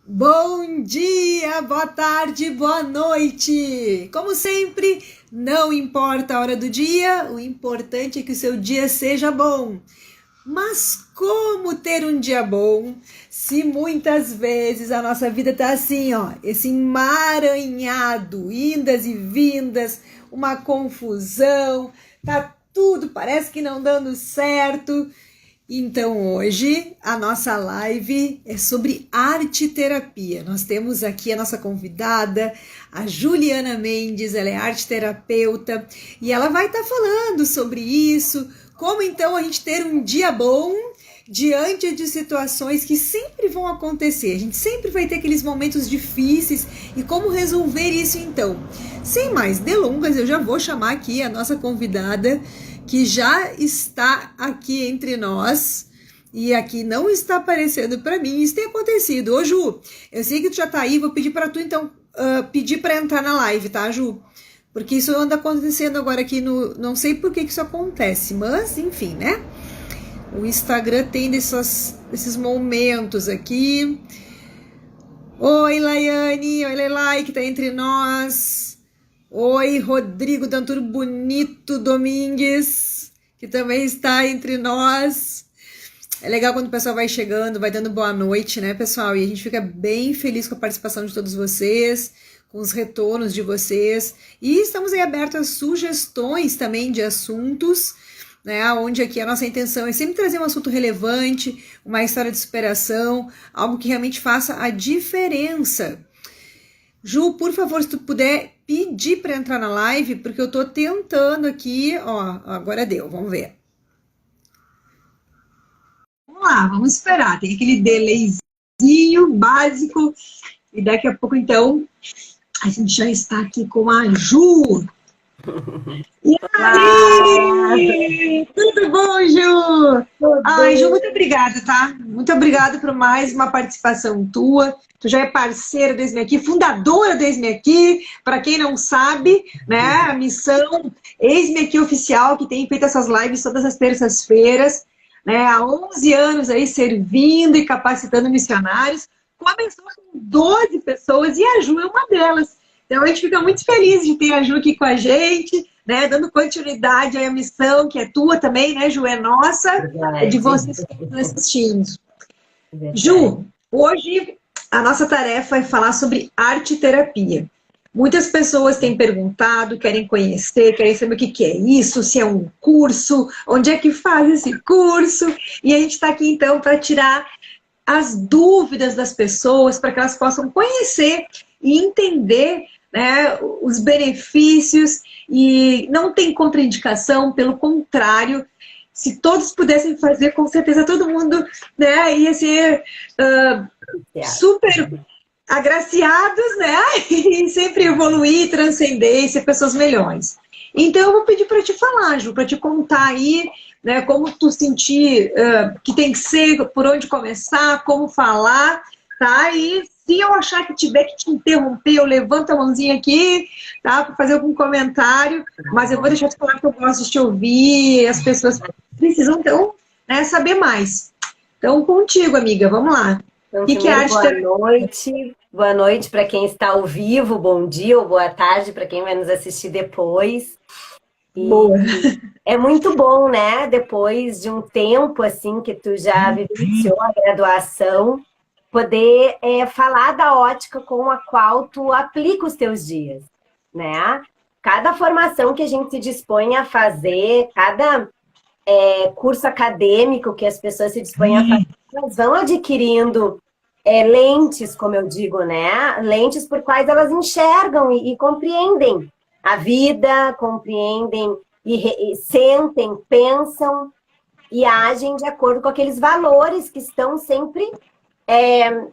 Bom dia, boa tarde, boa noite! Como sempre, não importa a hora do dia, o importante é que o seu dia seja bom. Mas como ter um dia bom se muitas vezes a nossa vida tá assim, ó, esse emaranhado, indas e vindas, uma confusão, tá tudo, parece que não dando certo. Então hoje a nossa live é sobre arte terapia. Nós temos aqui a nossa convidada, a Juliana Mendes, ela é arte terapeuta e ela vai estar falando sobre isso, como então a gente ter um dia bom diante de situações que sempre vão acontecer. A gente sempre vai ter aqueles momentos difíceis e como resolver isso então. Sem mais delongas, eu já vou chamar aqui a nossa convidada, que já está aqui entre nós, e aqui não está aparecendo para mim, isso tem acontecido. Ô Ju, eu sei que tu já tá aí, vou pedir para tu então, pedir para entrar na live, tá Ju? Porque isso anda acontecendo agora aqui no, não sei por que isso acontece, mas enfim, né? O Instagram tem desses momentos aqui. Oi Laiane, oi Lelai que tá entre nós. Oi, Rodrigo Danturo Bonito Domingues, que também está entre nós. É legal quando o pessoal vai chegando, vai dando boa noite, né, pessoal? E a gente fica bem feliz com a participação de todos vocês, com os retornos de vocês. E estamos aí abertos a sugestões também de assuntos, né? Onde aqui a nossa intenção é sempre trazer um assunto relevante, uma história de superação, algo que realmente faça a diferença. Ju, por favor, se tu puder pedir para entrar na live, porque eu tô tentando aqui, ó, agora deu, vamos ver. Vamos lá, vamos esperar, tem aquele delayzinho básico, e daqui a pouco, então, a gente já está aqui com a Ju. E aí? Tudo bom, Ju? Ai, Ju, muito obrigada, tá? Muito obrigada por mais uma participação tua. Tu já é parceira do Eis-me Aqui, fundadora do Eis-me Aqui, para quem não sabe, né? A missão Eis-me Aqui Oficial, que tem feito essas lives todas as terças-feiras, né? Há 11 anos aí servindo e capacitando missionários. Começou com 12 pessoas e a Ju é uma delas. Então a gente fica muito feliz de ter a Ju aqui com a gente, né? Dando continuidade à missão, que é tua também, né, Ju? É nossa, verdade, é de vocês que estão assistindo. Verdade. Ju, hoje a nossa tarefa é falar sobre arte terapia. Muitas pessoas têm perguntado, querem conhecer, querem saber o que é isso, se é um curso, onde é que faz esse curso. E a gente está aqui então para tirar as dúvidas das pessoas, para que elas possam conhecer e entender, né, os benefícios, e não tem contraindicação, pelo contrário, se todos pudessem fazer, com certeza todo mundo, né, ia ser super agraciados, né, e sempre evoluir, transcender e ser pessoas melhores. Então eu vou pedir para te falar, Ju, para te contar aí, né, como tu sentir que tem que ser, por onde começar, como falar, tá? E se eu achar que tiver que te interromper, eu levanto a mãozinha aqui, tá? Para fazer algum comentário, mas eu vou deixar de falar que eu gosto de te ouvir, as pessoas precisam, então, né, saber mais. Então, contigo, amiga, vamos lá. Então, que é arte terapia? Boa noite para quem está ao vivo, bom dia ou boa tarde para quem vai nos assistir depois. E boa. É muito bom, né? Depois de um tempo assim que tu já vivenciou a graduação, poder falar da ótica com a qual tu aplica os teus dias, né? Cada formação que a gente se dispõe a fazer, cada curso acadêmico que as pessoas se dispõem a fazer, elas vão adquirindo lentes, como eu digo, né? Lentes por quais elas enxergam e compreendem a vida, compreendem e sentem, pensam e agem de acordo com aqueles valores que estão sempre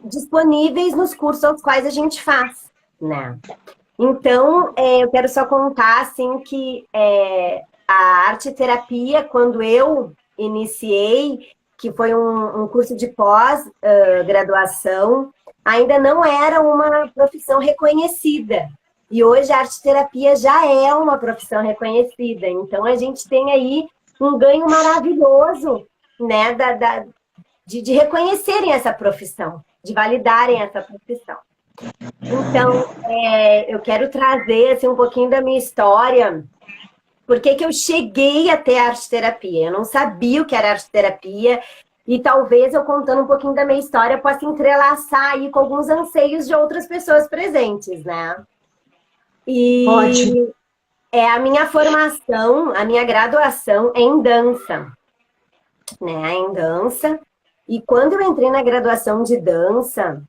disponíveis nos cursos aos quais a gente faz, né? Então, eu quero só contar, assim, que a arte terapia, quando eu iniciei, que foi um curso de pós-graduação, ainda não era uma profissão reconhecida. E hoje a arte terapia já é uma profissão reconhecida. Então, a gente tem aí um ganho maravilhoso, né, de reconhecerem essa profissão. de validarem essa profissão. Então, eu quero trazer assim, um pouquinho da minha história. Por que eu cheguei até a arte-terapia? Eu não sabia o que era arte-terapia e talvez eu contando um pouquinho da minha história possa entrelaçar aí com alguns anseios de outras pessoas presentes, né? E Ótimo. a minha formação, a minha graduação é em dança, né? Em dança. E quando eu entrei na graduação de dança,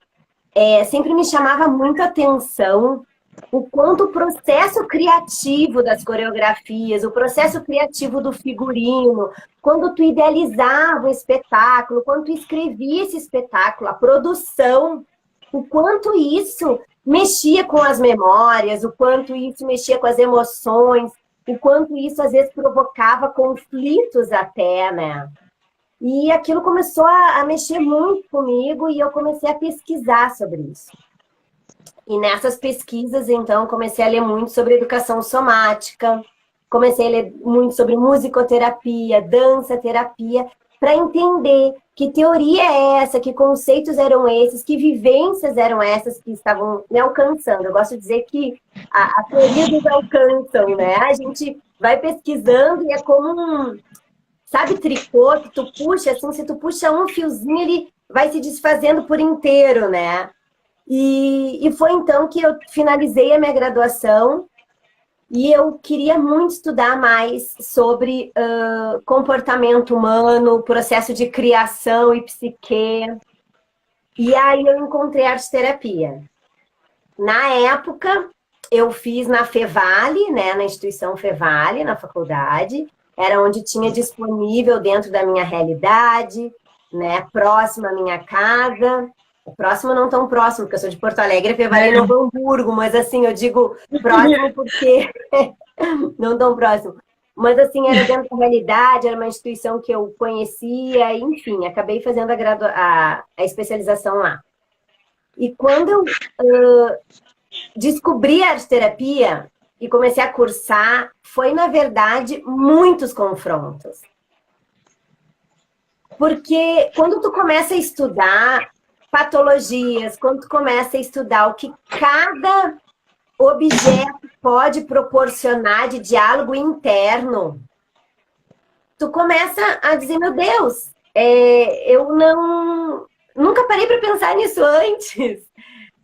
sempre me chamava muita atenção o quanto o processo criativo das coreografias, o processo criativo do figurino, quando tu idealizava o espetáculo, quando tu escrevia esse espetáculo, a produção, o quanto isso mexia com as memórias, o quanto isso mexia com as emoções, o quanto isso às vezes provocava conflitos até, né? E aquilo começou a mexer muito comigo e eu comecei a pesquisar sobre isso. E nessas pesquisas, então, comecei a ler muito sobre educação somática, comecei a ler muito sobre musicoterapia, dança-terapia, para entender que teoria é essa, que conceitos eram esses, que vivências eram essas que estavam me alcançando. Eu gosto de dizer que a teoria nos alcançam, né? A gente vai pesquisando e é como sabe, tricô, que tu puxa, assim, se tu puxa um fiozinho, ele vai se desfazendo por inteiro, né? E foi então que eu finalizei a minha graduação e eu queria muito estudar mais sobre comportamento humano, processo de criação e psique. E aí eu encontrei a arte-terapia. Na época, eu fiz na Fevale, né, na instituição Fevale, na faculdade, era onde tinha disponível dentro da minha realidade, né, próximo à minha casa. Próximo não tão próximo, porque eu sou de Porto Alegre, Fevale é Novo Hamburgo, mas assim, eu digo próximo porque não tão próximo. Mas assim, era dentro da realidade, era uma instituição que eu conhecia, enfim, acabei fazendo a especialização lá. E quando eu descobri a arte-terapia e comecei a cursar, foi, na verdade, muitos confrontos. Porque quando tu começa a estudar patologias, quando tu começa a estudar o que cada objeto pode proporcionar de diálogo interno, tu começa a dizer, meu Deus, eu nunca parei para pensar nisso antes,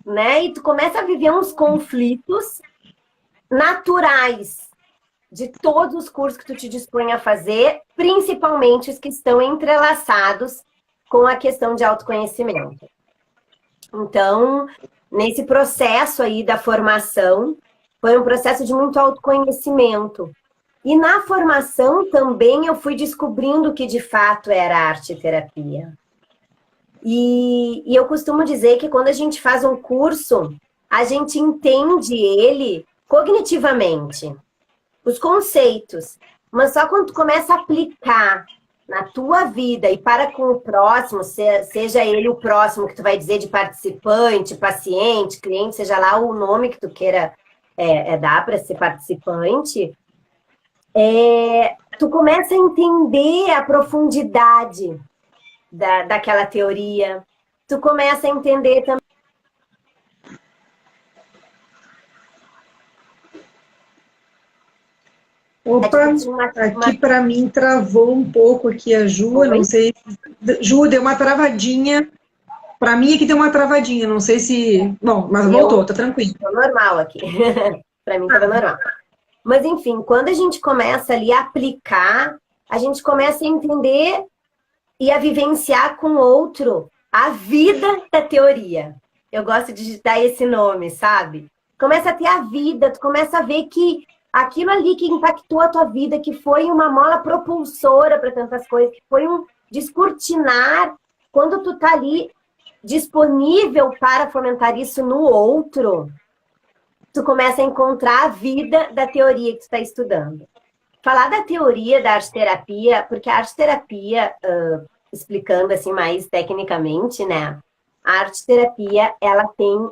né? E tu começa a viver uns conflitos naturais de todos os cursos que tu te dispõe a fazer, principalmente os que estão entrelaçados com a questão de autoconhecimento. Então, nesse processo aí da formação, foi um processo de muito autoconhecimento. E na formação também eu fui descobrindo o que de fato era arte-terapia. E eu costumo dizer que quando a gente faz um curso, a gente entende ele cognitivamente, os conceitos, mas só quando tu começa a aplicar na tua vida e para com o próximo, seja ele o próximo que tu vai dizer de participante, paciente, cliente, seja lá o nome que tu queira dar para ser participante, tu começa a entender a profundidade daquela teoria, tu começa a entender também. Opa, aqui para mim travou um pouco aqui a Ju, não sei. Ju, deu uma travadinha. Para mim aqui deu uma travadinha, não sei se... Bom, mas voltou, tá tranquilo. Tô normal aqui. Para mim tava normal. Mas enfim, quando a gente começa ali a aplicar, a gente começa a entender e a vivenciar com o outro a vida da teoria. Eu gosto de dar esse nome, sabe? Começa a ter a vida, tu começa a ver que aquilo ali que impactou a tua vida, que foi uma mola propulsora para tantas coisas, que foi um descortinar, quando tu tá ali disponível para fomentar isso no outro, tu começa a encontrar a vida da teoria que tu está estudando. Falar da teoria da arte-terapia, porque a arte-terapia, explicando assim mais tecnicamente, né? A arte-terapia, ela tem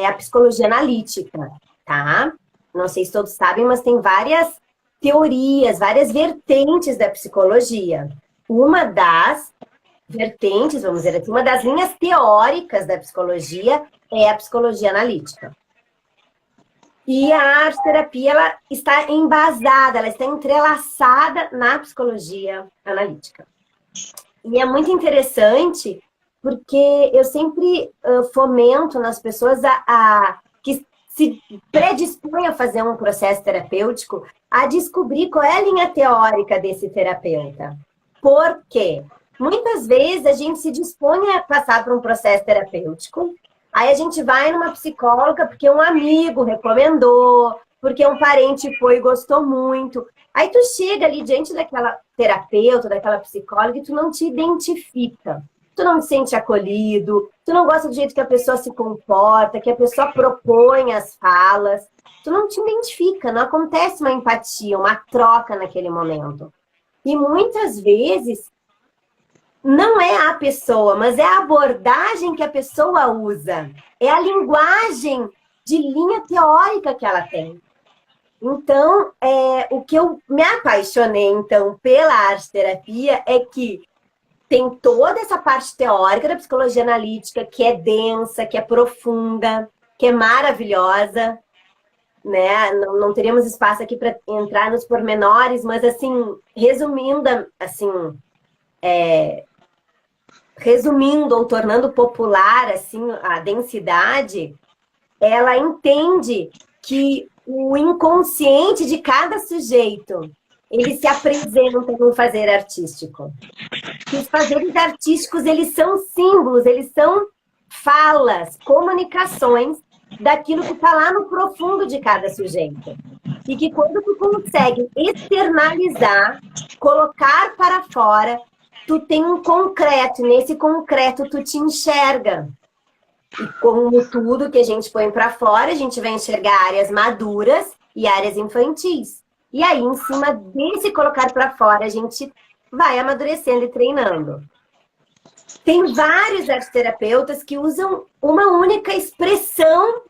a psicologia analítica, tá? Não sei se todos sabem, mas tem várias teorias, várias vertentes da psicologia. Uma das vertentes, vamos dizer assim, uma das linhas teóricas da psicologia é a psicologia analítica. E a arte-terapia, ela está embasada, ela está entrelaçada na psicologia analítica. E é muito interessante, porque eu sempre fomento nas pessoas que se predispõem a fazer um processo terapêutico, a descobrir qual é a linha teórica desse terapeuta. Por quê? Muitas vezes a gente se dispõe a passar por um processo terapêutico, aí a gente vai numa psicóloga porque um amigo recomendou, porque um parente foi e gostou muito. Aí tu chega ali diante daquela terapeuta, daquela psicóloga e tu não te identifica. Tu não te sente acolhido, tu não gosta do jeito que a pessoa se comporta, que a pessoa propõe as falas. Tu não te identifica, não acontece uma empatia, uma troca naquele momento. E muitas vezes não é a pessoa, mas é a abordagem que a pessoa usa. É a linguagem de linha teórica que ela tem. Então, o que eu me apaixonei, então, pela arte-terapia é que tem toda essa parte teórica da psicologia analítica, que é densa, que é profunda, que é maravilhosa, né? Não teríamos espaço aqui para entrar nos pormenores, mas, assim, resumindo ou tornando popular assim, a densidade, ela entende que o inconsciente de cada sujeito, ele se apresenta no fazer artístico. E os fazeres artísticos, eles são símbolos, eles são falas, comunicações daquilo que está lá no profundo de cada sujeito. E que quando tu consegue externalizar, colocar para fora, tu tem um concreto, nesse concreto tu te enxerga. E como tudo que a gente põe para fora, a gente vai enxergar áreas maduras e áreas infantis. E aí, em cima desse colocar para fora, a gente vai amadurecendo e treinando. Tem vários arteterapeutas que usam uma única expressão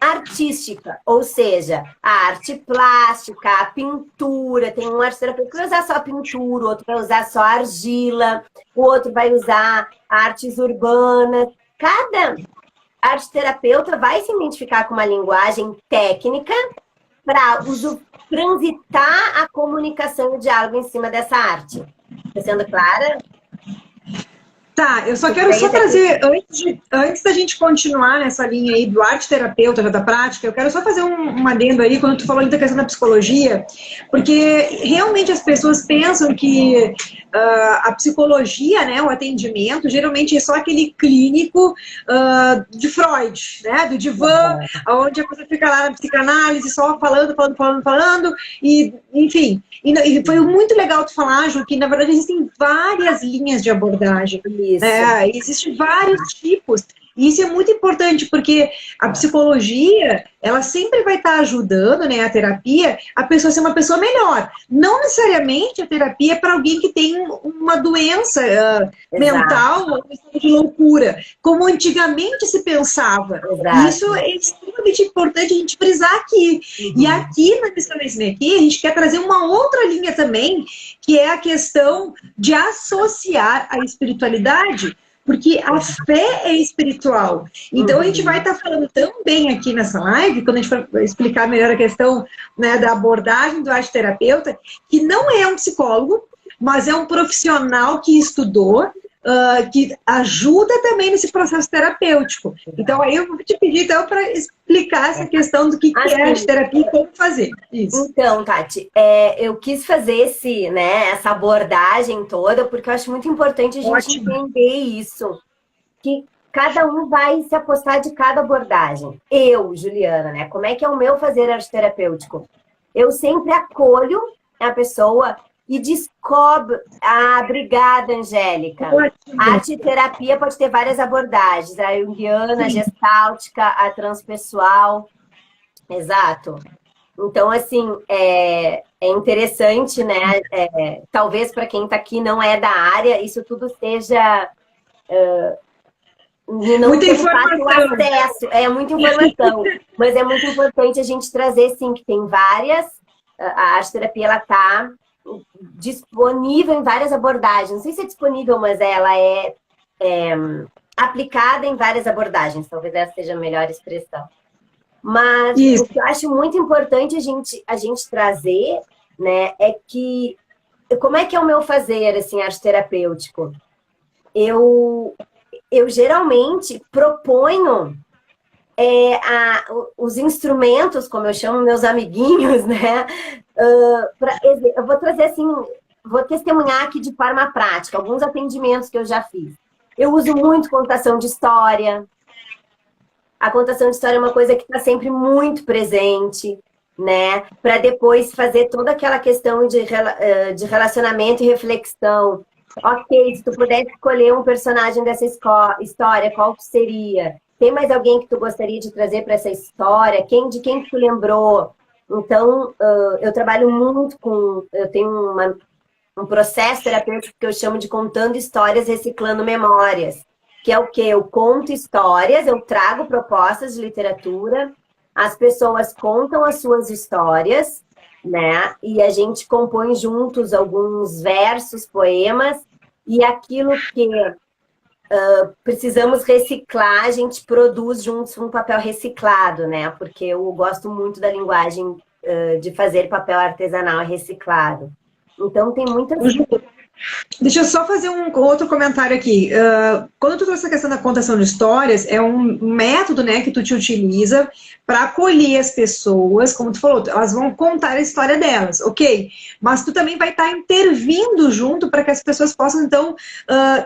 artística, ou seja, a arte plástica, a pintura. Tem um arteterapeuta que vai usar só a pintura, o outro vai usar só a argila, o outro vai usar artes urbanas. Cada arteterapeuta vai se identificar com uma linguagem técnica para transitar a comunicação e o diálogo em cima dessa arte. Está sendo clara? Tá, eu só quero trazer, antes da gente continuar nessa linha aí do arte-terapeuta, da prática, eu quero só fazer um adendo aí, quando tu falou da questão da psicologia, porque realmente as pessoas pensam que a psicologia, né, o atendimento, geralmente é só aquele clínico de Freud, né, do divã, onde a pessoa fica lá na psicanálise, só falando, e enfim. E foi muito legal tu falar, Ju, que na verdade existem várias linhas de abordagem. Isso. Existem vários tipos. E isso é muito importante, porque a psicologia, ela sempre vai estar ajudando, né, a terapia, a pessoa a ser uma pessoa melhor. Não necessariamente a terapia é para alguém que tem uma doença mental, uma questão de loucura, como antigamente se pensava. Exato. Isso é extremamente importante a gente frisar aqui. E aqui na Missão aqui, a gente quer trazer uma outra linha também, que é a questão de associar a espiritualidade, porque a fé é espiritual. Então, a gente vai estar falando também aqui nessa live, quando a gente for explicar melhor a questão, né, da abordagem do arte-terapeuta, que não é um psicólogo, mas é um profissional que estudou, que ajuda também nesse processo terapêutico. Então, aí eu vou te pedir, então, para explicar essa questão do que é arte-terapia e como fazer isso. Então, Tati, eu quis fazer essa abordagem toda, porque eu acho muito importante a gente entender isso, que cada um vai se apostar de cada abordagem. Eu, Juliana, né, como é que é o meu fazer arte-terapêutico? Eu sempre acolho a pessoa e descobre. Obrigada, Angélica. A arte-terapia pode ter várias abordagens. A junguiana, a gestáltica, a transpessoal. Exato. Então, assim, é interessante, né? Talvez para quem está aqui não é da área, isso tudo seja... não muita tem informação. fácil acesso. É muita informação. Mas é muito importante a gente trazer, sim, que tem várias... A arte-terapia, ela está disponível em várias abordagens. Não sei se é disponível, mas ela é aplicada em várias abordagens. Talvez essa seja a melhor expressão. Mas o que eu acho muito importante a gente trazer, né, é que... Como é que é o meu fazer, assim, arte terapêutico? Eu geralmente proponho os instrumentos, como eu chamo meus amiguinhos, né? Eu vou trazer assim, vou testemunhar aqui de forma prática alguns atendimentos que eu já fiz. Eu uso muito contação de história. A contação de história é uma coisa que está sempre muito presente, né? Para depois fazer toda aquela questão de relacionamento e reflexão. Ok, se tu pudesse escolher um personagem dessa história, qual que seria? Tem mais alguém que tu gostaria de trazer para essa história? De quem tu lembrou? Então, eu trabalho muito com... Eu tenho um processo terapêutico que eu chamo de contando histórias, reciclando memórias. Que é o quê? Eu conto histórias, eu trago propostas de literatura, as pessoas contam as suas histórias, né? E a gente compõe juntos alguns versos, poemas, e aquilo que precisamos reciclar, a gente produz juntos um papel reciclado, né? Porque eu gosto muito da linguagem de fazer papel artesanal reciclado. Então, tem muitas... Deixa eu só fazer um outro comentário aqui. Quando tu trouxe a questão da contação de histórias, é um método, né, que tu te utiliza para acolher as pessoas, como tu falou, elas vão contar a história delas, ok? Mas tu também vai estar intervindo junto para que as pessoas possam, então,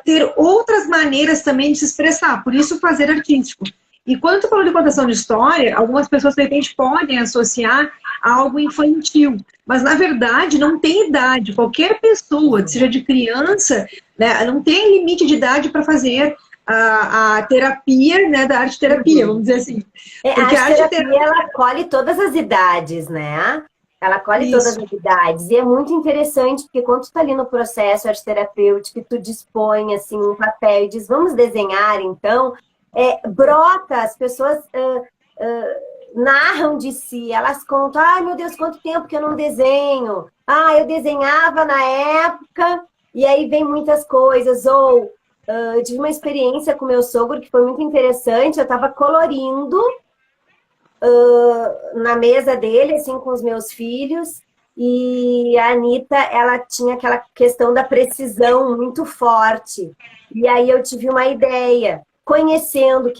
ter outras maneiras também de se expressar. Por isso, fazer artístico. E quando tu falou de contação de história, algumas pessoas, de repente, podem associar a algo infantil. Mas, na verdade, não tem idade. Qualquer pessoa, seja de criança, né, não tem limite de idade para fazer a terapia, né, da arte-terapia, vamos dizer assim. Porque a arte-terapia, ela acolhe todas as idades, né? Ela acolhe todas as idades. E é muito interessante, porque quando tu tá ali no processo arte-terapêutico, tu dispõe, assim, um papel e diz, vamos desenhar, então... brota, as pessoas narram de si, elas contam, ai meu Deus, quanto tempo que eu não desenho, eu desenhava na época, e aí vem muitas coisas, ou eu tive uma experiência com meu sogro que foi muito interessante, eu estava colorindo na mesa dele, assim, com os meus filhos, e a Anitta, ela tinha aquela questão da precisão muito forte, e aí eu tive uma ideia, conhecendo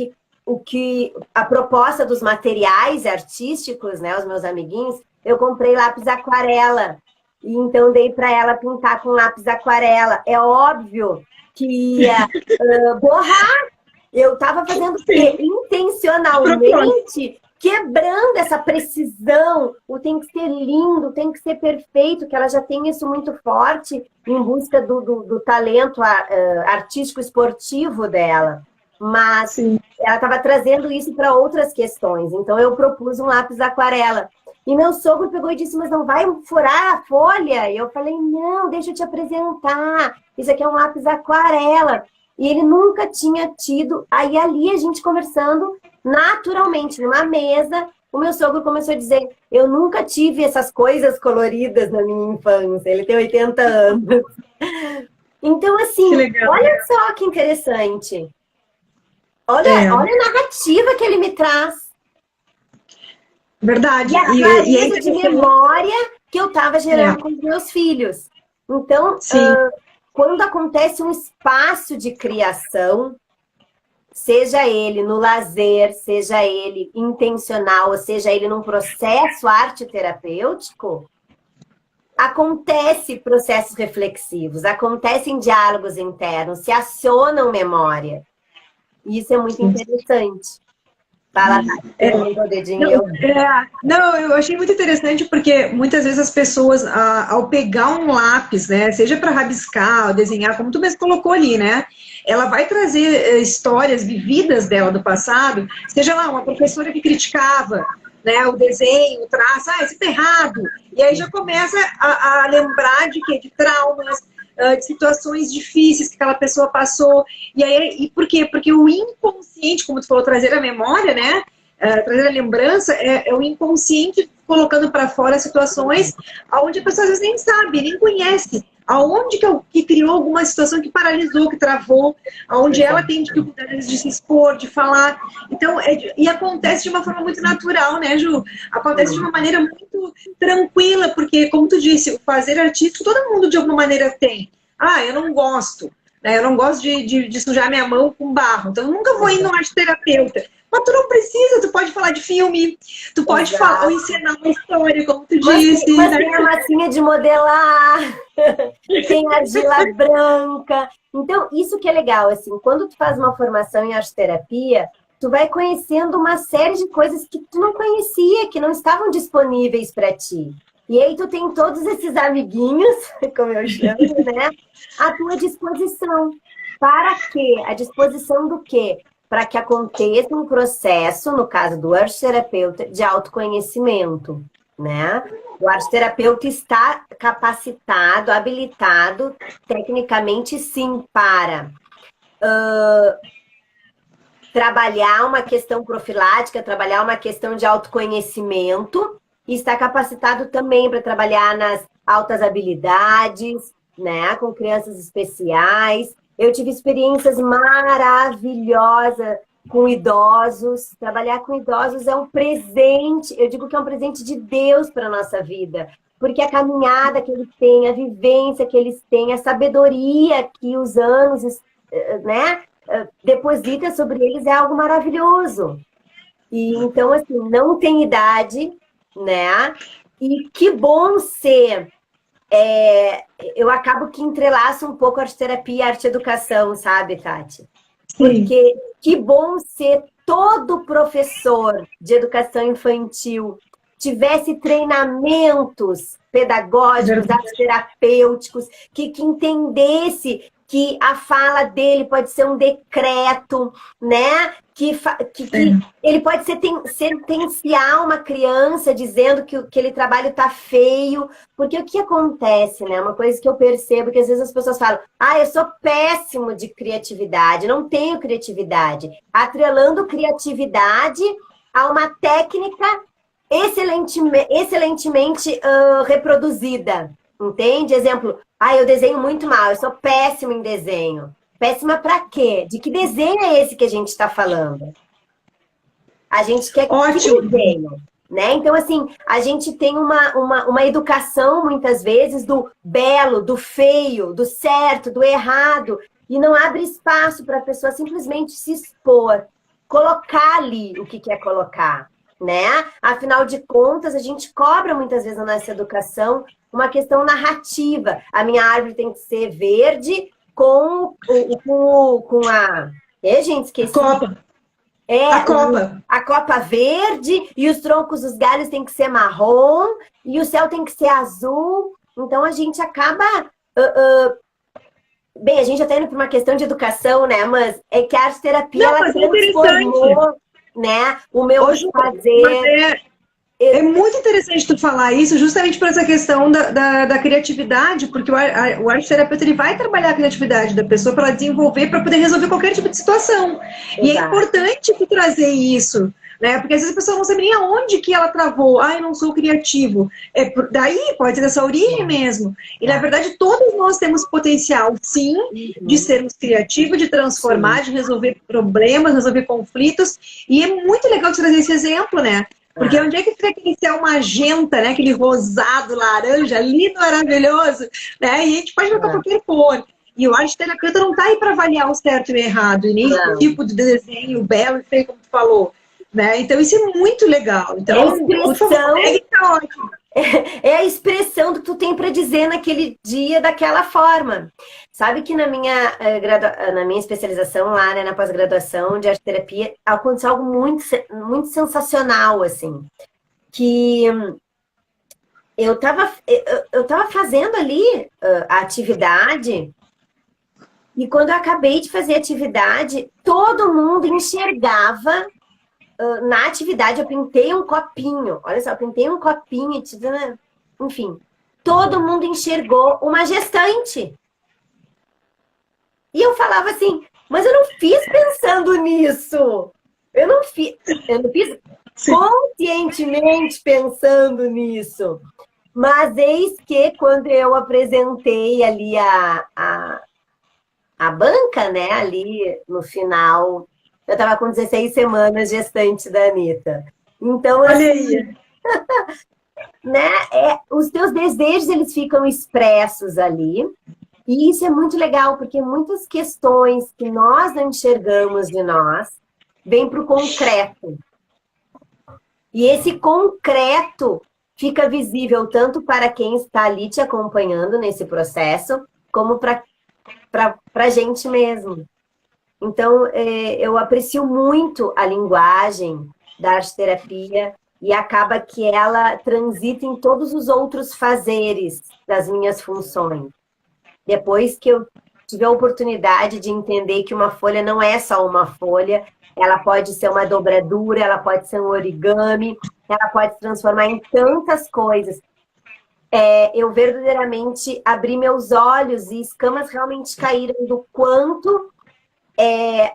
a proposta dos materiais artísticos, né, os meus amiguinhos, eu comprei lápis aquarela. E então dei para ela pintar com lápis aquarela. É óbvio que ia borrar. Eu estava fazendo intencionalmente, quebrando essa precisão. O tem que ser lindo, tem que ser perfeito, que ela já tem isso muito forte em busca do talento artístico esportivo dela. Mas ela estava trazendo isso para outras questões. Então, eu propus um lápis aquarela. E meu sogro pegou e disse, mas não vai furar a folha? E eu falei, não, deixa eu te apresentar. Isso aqui é um lápis aquarela. E ele nunca tinha tido... Aí, ali, a gente conversando naturalmente, numa mesa, o meu sogro começou a dizer, eu nunca tive essas coisas coloridas na minha infância. Ele tem 80 anos. Então, assim, olha só que interessante. Olha a narrativa que ele me traz. Verdade. E a clareza de memória que eu estava gerando com os meus filhos. Então, quando acontece um espaço de criação, seja ele no lazer, seja ele intencional, ou seja ele num processo arte-terapêutico, acontece processos reflexivos, acontecem diálogos internos, se acionam memória. E isso é muito interessante. Fala, o dedinho. Não, eu achei muito interessante porque muitas vezes as pessoas, ao pegar um lápis, né, seja para rabiscar, ou desenhar, como tu mesmo colocou ali, né, ela vai trazer histórias vividas dela do passado, seja lá uma professora que criticava, né, o desenho, o traço, isso tá errado. E aí já começa a lembrar de quê? De traumas, de situações difíceis que aquela pessoa passou. E por quê? Porque o inconsciente, como tu falou, trazer a memória, né? Trazer a lembrança, é o inconsciente colocando para fora situações onde a pessoa às vezes nem sabe, nem conhece. Aonde que criou alguma situação que paralisou, que travou, aonde ela tem dificuldades de se expor, de falar. Então, e acontece de uma forma muito natural, né, Ju? Acontece de uma maneira muito tranquila, porque, como tu disse, o fazer artístico todo mundo de alguma maneira tem. Ah, eu não gosto, né? Eu não gosto de sujar minha mão com barro, então eu nunca vou ir no arte terapeuta. Mas tu não precisa, tu pode falar de filme, tu pode falar ou ensinar uma história, como tu disse. Mas tem a massinha de modelar, tem a argila branca. Então, isso que é legal, assim, quando tu faz uma formação em arte-terapia, tu vai conhecendo uma série de coisas que tu não conhecia, que não estavam disponíveis para ti. E aí tu tem todos esses amiguinhos, como eu chamo, né, à tua disposição. Para quê? À disposição do quê? Para que aconteça um processo, no caso do arte-terapeuta, de autoconhecimento, né? O arte-terapeuta está capacitado, habilitado, tecnicamente, sim, para trabalhar uma questão profilática, trabalhar uma questão de autoconhecimento, e está capacitado também para trabalhar nas altas habilidades, né? Com crianças especiais. Eu tive experiências maravilhosas com idosos. Trabalhar com idosos é um presente. Eu digo que é um presente de Deus para a nossa vida. Porque a caminhada que eles têm, a vivência que eles têm, a sabedoria que os anos, né, deposita sobre eles é algo maravilhoso. E então, assim, não tem idade, né? E que bom ser... eu acabo que entrelaço um pouco a arte-terapia e a arte-educação, sabe, Tati? Porque que bom ser todo professor de educação infantil tivesse treinamentos pedagógicos, arte-terapêuticos, que entendesse que a fala dele pode ser um decreto, né? Que ele pode sentenciar uma criança dizendo que aquele trabalho tá feio. Porque o que acontece, né? Uma coisa que eu percebo, que às vezes as pessoas falam, eu sou péssimo de criatividade, não tenho criatividade. Atrelando criatividade a uma técnica excelentemente reproduzida. Entende? Exemplo, eu desenho muito mal, eu sou péssimo em desenho. Péssima para quê? De que desenho é esse que a gente está falando? A gente quer que desenho, né? Então, assim, a gente tem uma educação, muitas vezes, do belo, do feio, do certo, do errado, e não abre espaço para a pessoa simplesmente se expor, colocar ali o que quer colocar, né? Afinal de contas, a gente cobra muitas vezes na nossa educação uma questão narrativa. A minha árvore tem que ser verde com a... gente, esqueci. Copa. A copa. A copa verde, e os troncos dos galhos tem que ser marrom, e o céu tem que ser azul. Então, a gente acaba... Bem, a gente já está indo para uma questão de educação, né? Mas é que a arte-terapia, ela transformou, né, o meu fazer... É muito interessante tu falar isso, justamente por essa questão da criatividade, porque o arte-terapeuta, ele vai trabalhar a criatividade da pessoa para ela desenvolver, para poder resolver qualquer tipo de situação. Exato. E é importante tu trazer isso, né? Porque às vezes a pessoa não sabe nem aonde que ela travou. Eu não sou criativo. Daí pode ser dessa origem mesmo. E na verdade todos nós temos potencial, sim, de sermos criativos, de transformar, de resolver problemas, resolver conflitos. E é muito legal te trazer esse exemplo, né? Porque onde é que fica aquele céu magenta, né? Aquele rosado, laranja, lindo, maravilhoso, né? E a gente pode colocar qualquer cor. E o arte-terapeuta não tá aí para avaliar o certo e o errado, e nem o tipo de desenho, belo e feio, como tu falou, né? Então isso é muito legal. Então, tá ótimo. É a expressão do que tu tem para dizer naquele dia, daquela forma. Sabe que na minha especialização lá, né, na pós-graduação de arte-terapia, aconteceu algo muito, muito sensacional, assim. Que eu tava fazendo ali a atividade, e quando eu acabei de fazer a atividade, todo mundo enxergava... na atividade, eu pintei um copinho. Olha só, eu pintei um copinho. Enfim, todo mundo enxergou uma gestante. E eu falava assim, mas eu não fiz pensando nisso. Eu não fiz conscientemente pensando nisso. Mas eis que quando eu apresentei ali a banca, né, ali no final, eu estava com 16 semanas gestante da Anitta. Então, olha aí. Né, os teus desejos, eles ficam expressos ali. E isso é muito legal, porque muitas questões que nós não enxergamos de nós vêm para o concreto. E esse concreto fica visível tanto para quem está ali te acompanhando nesse processo, como para a gente mesmo. Então, eu aprecio muito a linguagem da arte-terapia e acaba que ela transita em todos os outros fazeres das minhas funções. Depois que eu tive a oportunidade de entender que uma folha não é só uma folha, ela pode ser uma dobradura, ela pode ser um origami, ela pode se transformar em tantas coisas. Eu verdadeiramente abri meus olhos e escamas realmente caíram do quanto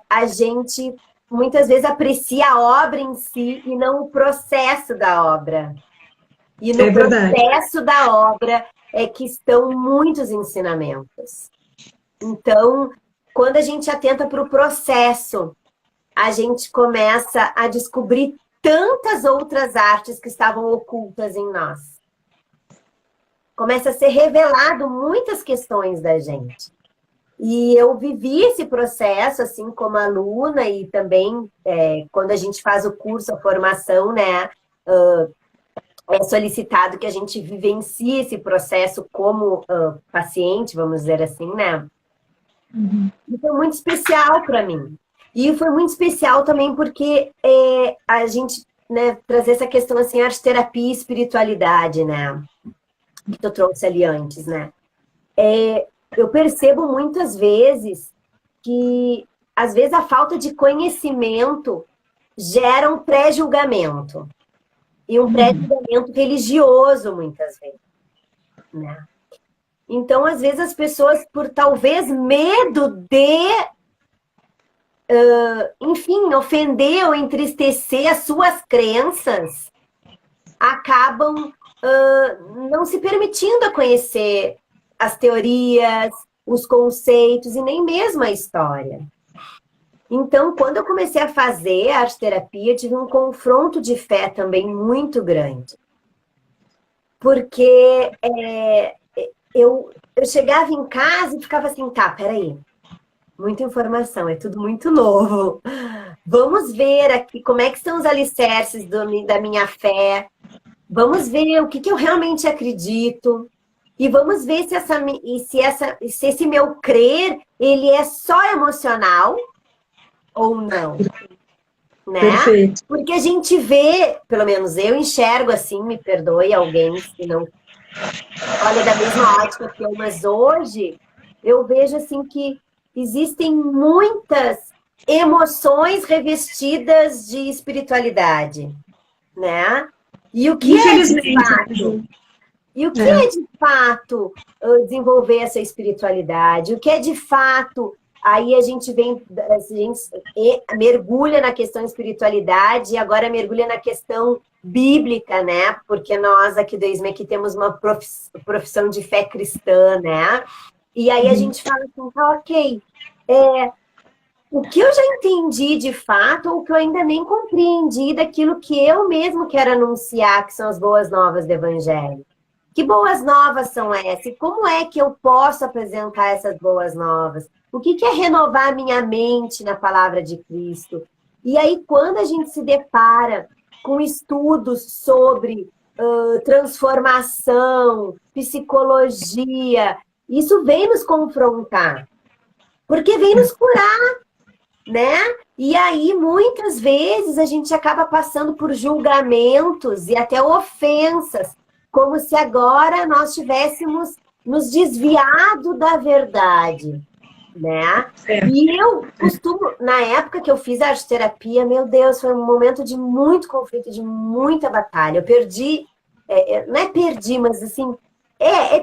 a gente muitas vezes aprecia a obra em si e não o processo da obra. E no processo da obra é que estão muitos ensinamentos. Então, quando a gente atenta para o processo, a gente começa a descobrir tantas outras artes que estavam ocultas em nós. Começa a ser revelado muitas questões da gente. E eu vivi esse processo, assim como aluna, e também quando a gente faz o curso, a formação, né, é solicitado que a gente vivencie esse processo como paciente, vamos dizer assim, né? Uhum. E foi muito especial para mim. E foi muito especial também porque a gente, né, trazer essa questão assim, arte-terapia e espiritualidade, né? Que tu trouxe ali antes, né? Eu percebo muitas vezes que, às vezes, a falta de conhecimento gera um pré-julgamento. E um pré-julgamento religioso, muitas vezes. Né? Então, às vezes, as pessoas, por talvez medo de, enfim, ofender ou entristecer as suas crenças, acabam não se permitindo a conhecer as teorias, os conceitos e nem mesmo a história. Então, quando eu comecei a fazer a arte-terapia, eu tive um confronto de fé também muito grande. Porque eu chegava em casa e ficava assim, tá, peraí, muita informação, é tudo muito novo. Vamos ver aqui como é que são os alicerces da minha fé. Vamos ver o que eu realmente acredito. E vamos ver se esse meu crer, ele é só emocional ou não. Né? Perfeito. Porque a gente vê, pelo menos eu enxergo assim, me perdoe alguém se não olha da mesma ótica que eu, mas hoje eu vejo assim que existem muitas emoções revestidas de espiritualidade, né? E o que é de fato? E o que é de fato desenvolver essa espiritualidade? O que é de fato, aí a gente mergulha na questão espiritualidade e agora mergulha na questão bíblica, né? Porque nós aqui do ISMEC temos uma profissão de fé cristã, né? E aí a gente fala assim, tá, ok, o que eu já entendi de fato, ou o que eu ainda nem compreendi daquilo que eu mesmo quero anunciar, que são as boas novas do Evangelho. Que boas novas são essas? E como é que eu posso apresentar essas boas novas? O que é renovar a minha mente na palavra de Cristo? E aí, quando a gente se depara com estudos sobre transformação, psicologia, isso vem nos confrontar. Porque vem nos curar, né? E aí, muitas vezes, a gente acaba passando por julgamentos e até ofensas, como se agora nós tivéssemos nos desviado da verdade, né? E eu costumo, na época que eu fiz a arte-terapia, meu Deus, foi um momento de muito conflito, de muita batalha. Eu perdi, não é perdi, mas assim,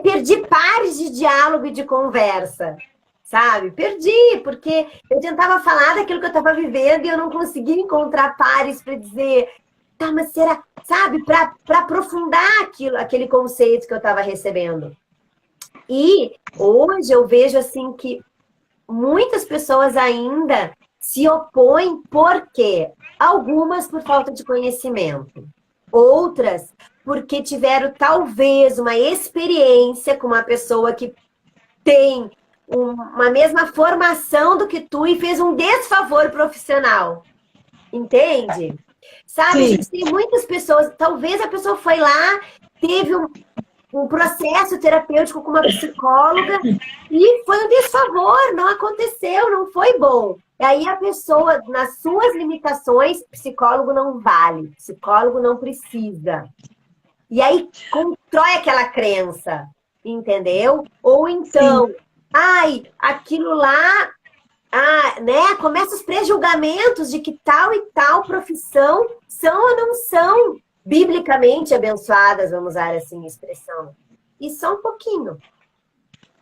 perdi pares de diálogo e de conversa, sabe? Perdi, porque eu tentava falar daquilo que eu estava vivendo e eu não conseguia encontrar pares para dizer... tá, mas será, sabe, para aprofundar aquele conceito que eu estava recebendo. E hoje eu vejo assim que muitas pessoas ainda se opõem, por quê? Algumas por falta de conhecimento, outras porque tiveram talvez uma experiência com uma pessoa que tem uma mesma formação do que tu e fez um desfavor profissional. Entende? Sabe, a gente tem muitas pessoas, talvez a pessoa foi lá, teve um processo terapêutico com uma psicóloga e foi um desfavor, não aconteceu, não foi bom. E aí a pessoa, nas suas limitações, psicólogo não vale, psicólogo não precisa. E aí constrói aquela crença, entendeu? Ou então, ai, aquilo lá, né? Começa os pré-julgamentos de que tal e tal profissão são ou não são biblicamente abençoadas, vamos usar assim a expressão. E só um pouquinho.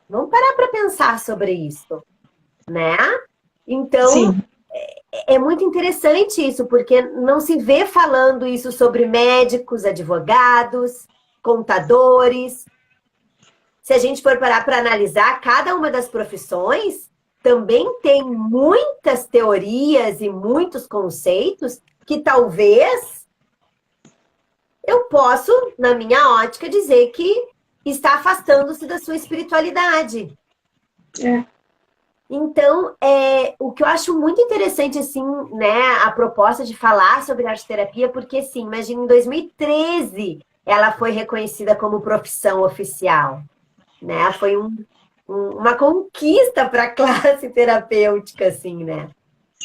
Vamos parar para pensar sobre isso, né? Então, é muito interessante isso, porque não se vê falando isso sobre médicos, advogados, contadores. Se a gente for parar para analisar cada uma das profissões, também tem muitas teorias e muitos conceitos que talvez eu posso, na minha ótica, dizer que está afastando-se da sua espiritualidade. Então, o que eu acho muito interessante, assim, né, a proposta de falar sobre arte-terapia, porque, assim, imagina, em 2013, ela foi reconhecida como profissão oficial, né? Foi uma conquista para a classe terapêutica, assim, né?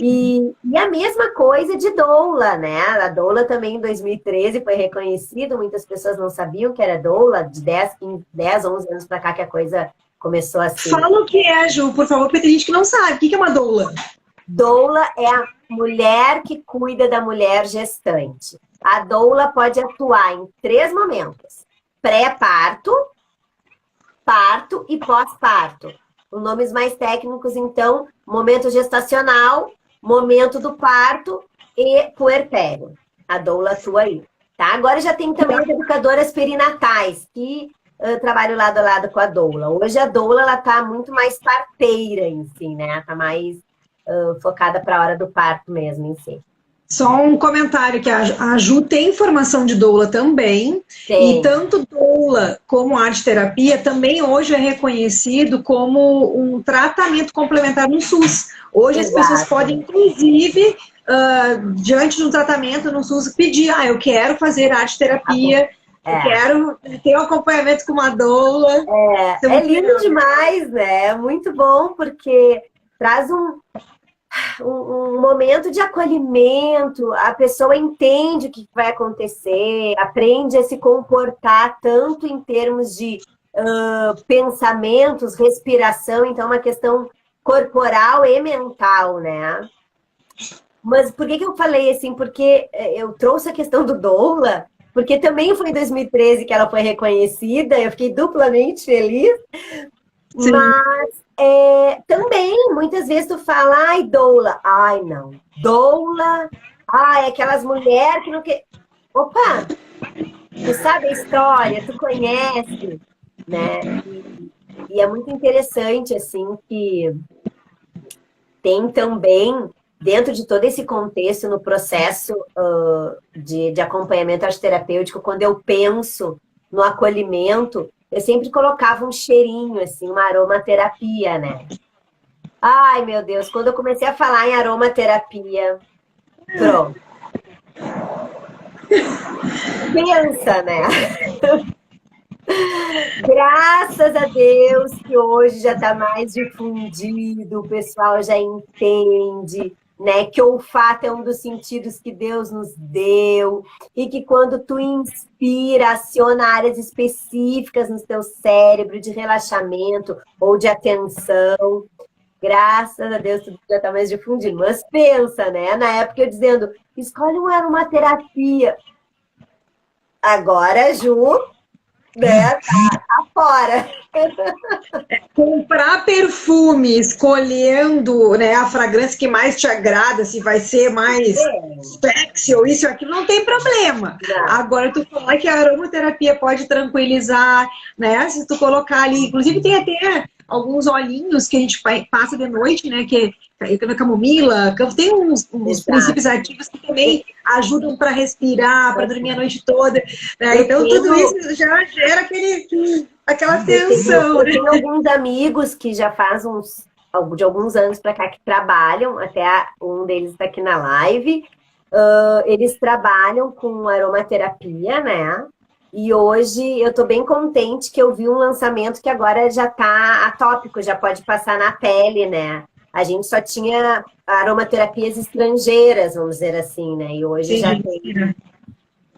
E a mesma coisa de doula, né? A doula também em 2013 foi reconhecida, muitas pessoas não sabiam que era doula, de 10, 11 anos para cá que a coisa começou a ser. Fala o que é, Ju, por favor, porque tem gente que não sabe. O que é uma doula? Doula é a mulher que cuida da mulher gestante. A doula pode atuar em 3 momentos: pré-parto, parto e pós-parto. Os nomes mais técnicos, então, momento gestacional, momento do parto e puerpério. A doula atua aí. Tá? Agora já tem também as educadoras perinatais, que trabalham lado a lado com a doula. Hoje a doula ela tá muito mais parteira em si, né? Tá mais focada para a hora do parto mesmo em si. Só um comentário, que a Ju tem formação de doula também, e tanto doula como arte-terapia também hoje é reconhecido como um tratamento complementar no SUS. Hoje as pessoas podem, inclusive, diante de um tratamento no SUS, pedir, eu quero fazer arte-terapia, eu quero ter um acompanhamento com uma doula. É lindo demais, né? É muito bom, porque traz um momento de acolhimento, a pessoa entende o que vai acontecer, aprende a se comportar tanto em termos de pensamentos, respiração, então uma questão corporal e mental, né? Mas por que eu falei assim? Porque eu trouxe a questão do doula, porque também foi em 2013 que ela foi reconhecida, eu fiquei duplamente feliz, Sim. Mas também, muitas vezes tu fala, ai, doula. Ai, não. Doula, aquelas mulheres que não quer... Opa! Tu sabe a história, tu conhece, né? E é muito interessante, assim, que tem também, dentro de todo esse contexto, no processo de acompanhamento arte-terapêutico, quando eu penso no acolhimento, eu sempre colocava um cheirinho, assim, uma aromaterapia, né? Ai, meu Deus, quando eu comecei a falar em aromaterapia, pronto. Pensa, né? Graças a Deus que hoje já está mais difundido, o pessoal já entende, né, que o olfato é um dos sentidos que Deus nos deu e que quando tu inspira, aciona áreas específicas no teu cérebro de relaxamento ou de atenção. Graças a Deus tudo já está mais difundido. Mas pensa, né, na época eu dizendo, escolhe uma aromaterapia. Agora, Ju, né? Tá fora. Comprar perfume, escolhendo, né, a fragrância que mais te agrada, se vai ser mais sexy ou isso ou aquilo, não tem problema. Não. Agora, tu falar que a aromaterapia pode tranquilizar, né? Se tu colocar ali, inclusive tem até alguns olhinhos que a gente passa de noite, né? Que é camomila, tem uns princípios ativos que também ajudam para respirar, para dormir a noite toda. Né? Então, tudo isso já gera aquela tensão. Eu tenho alguns amigos que já faz de alguns anos para cá que trabalham, até um deles está aqui na live. Eles trabalham com aromaterapia, né? E hoje eu tô bem contente que eu vi um lançamento que agora já tá atópico, já pode passar na pele, né? A gente só tinha aromaterapias estrangeiras, vamos dizer assim, né? E hoje já tem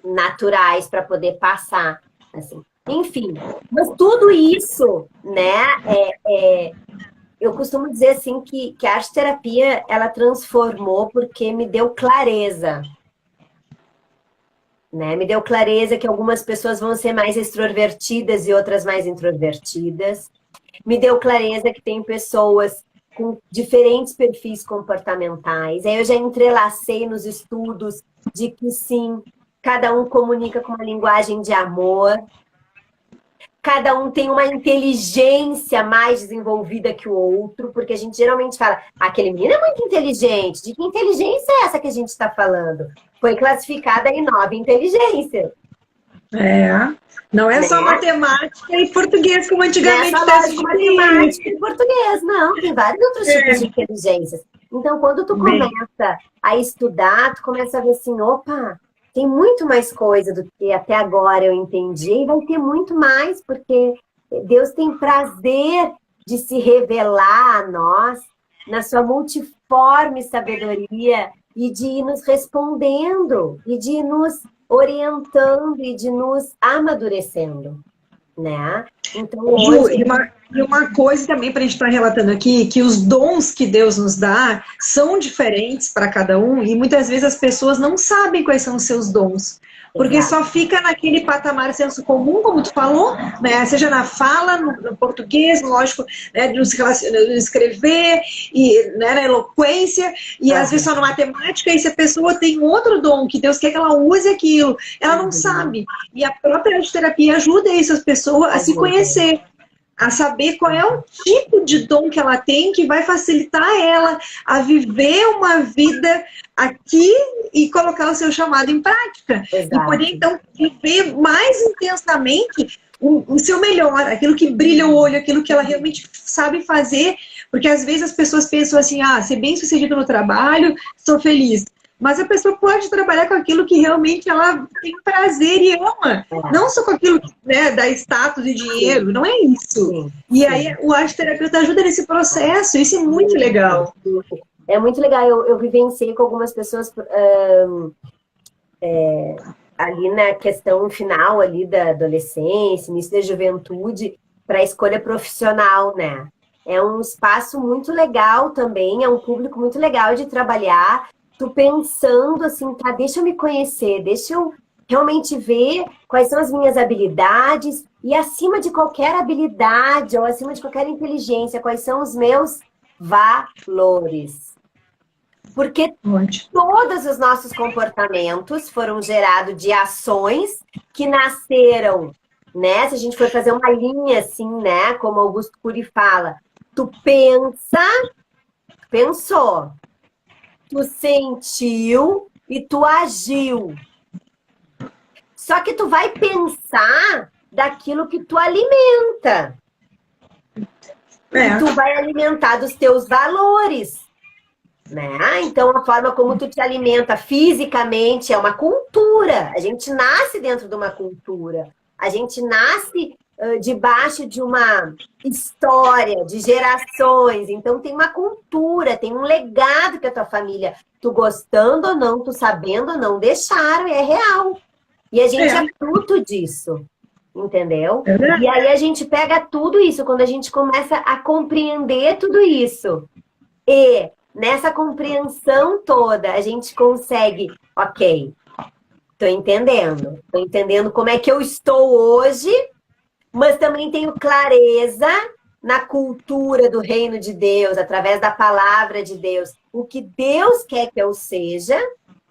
naturais para poder passar, assim. Enfim, mas tudo isso, né? Eu costumo dizer assim que a arte-terapia ela transformou porque me deu clareza. Né? Me deu clareza que algumas pessoas vão ser mais extrovertidas e outras mais introvertidas. Me deu clareza que tem pessoas com diferentes perfis comportamentais. Aí eu já entrelacei nos estudos de que sim, cada um comunica com uma linguagem de amor. Cada um tem uma inteligência mais desenvolvida que o outro, porque a gente geralmente fala, aquele menino é muito inteligente. De que inteligência é essa que a gente está falando? Foi classificada em 9 inteligências. Não é só matemática e português, como antigamente. Não é só matemática e português, não. Tem vários outros tipos de inteligências. Então, quando tu começa a estudar, tu começa a ver assim, opa, tem muito mais coisa do que até agora eu entendi, e vai ter muito mais, porque Deus tem prazer de se revelar a nós na sua multiforme sabedoria e de ir nos respondendo, e de ir nos orientando, e de nos amadurecendo, né? Então, hoje... Ju, e uma coisa também para a gente estar relatando aqui, que os dons que Deus nos dá são diferentes para cada um, e muitas vezes as pessoas não sabem quais são os seus dons. Porque só fica naquele patamar senso comum, como tu falou, né? Seja na fala, no português, lógico, né? No escrever, e, né? Na eloquência, e às vezes só na matemática, e se a pessoa tem outro dom, que Deus quer que ela use aquilo, ela não sabe. E a própria arte-terapia ajuda essas pessoas a se conhecer, a saber qual é o tipo de dom que ela tem, que vai facilitar ela a viver uma vida aqui e colocar o seu chamado em prática. Exato. E poder, então, viver mais intensamente o seu melhor, aquilo que brilha o olho, aquilo que ela realmente sabe fazer, porque às vezes as pessoas pensam assim, ser bem sucedido no trabalho, sou feliz. Mas a pessoa pode trabalhar com aquilo que realmente ela tem prazer e ama. Não só com aquilo, né, da status e dinheiro. Não é isso. E aí o arte-terapeuta ajuda nesse processo. Isso é muito legal. É muito legal. Eu vivenciei com algumas pessoas ali na questão final ali da adolescência, início da juventude, para a escolha profissional, né? É um espaço muito legal também, é um público muito legal de trabalhar. Tu pensando assim, tá, deixa eu me conhecer, deixa eu realmente ver quais são as minhas habilidades e acima de qualquer habilidade ou acima de qualquer inteligência, quais são os meus valores. Porque todos os nossos comportamentos foram gerados de ações que nasceram, né? Se a gente for fazer uma linha assim, né? Como Augusto Cury fala, tu pensou, tu sentiu e tu agiu. Só que tu vai pensar daquilo que tu alimenta. E tu vai alimentar dos teus valores. Né? Então, a forma como tu te alimenta fisicamente é uma cultura. A gente nasce dentro de uma cultura. A gente nasce debaixo de uma história, de gerações. Então, tem uma cultura, tem um legado que a tua família, tu gostando ou não, tu sabendo ou não, deixaram, e é real. E a gente é fruto disso, entendeu? E aí a gente pega tudo isso, quando a gente começa a compreender tudo isso. E nessa compreensão toda, a gente consegue, ok, tô entendendo como é que eu estou hoje, mas também tenho clareza na cultura do reino de Deus, através da palavra de Deus, o que Deus quer que eu seja,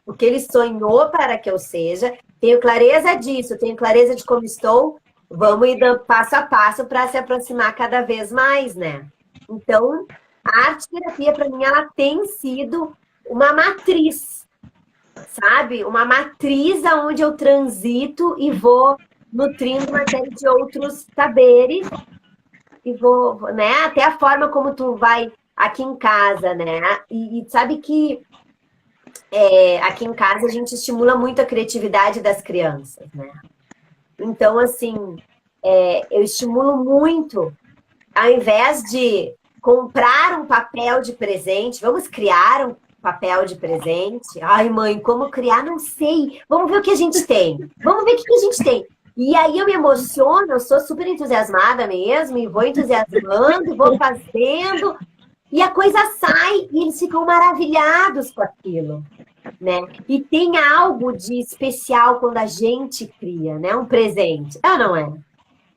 o que Ele sonhou para que eu seja, tenho clareza disso, tenho clareza de como estou, vamos ir dando passo a passo para se aproximar cada vez mais, né? Então, a arte-terapia, para mim, ela tem sido uma matriz, sabe? Uma matriz onde eu transito e vou nutrindo uma série de outros saberes e vou, né? Até a forma como tu vai aqui em casa, né? E sabe que aqui em casa a gente estimula muito a criatividade das crianças, né? Então, assim, eu estimulo muito, ao invés de comprar um papel de presente, vamos criar um papel de presente. Ai, mãe, como criar? Não sei. Vamos ver o que a gente tem. Vamos ver o que a gente tem. E aí eu me emociono, eu sou super entusiasmada mesmo, e vou entusiasmando, vou fazendo, e a coisa sai, e eles ficam maravilhados com aquilo, né? E tem algo de especial quando a gente cria, né? Um presente. Não é?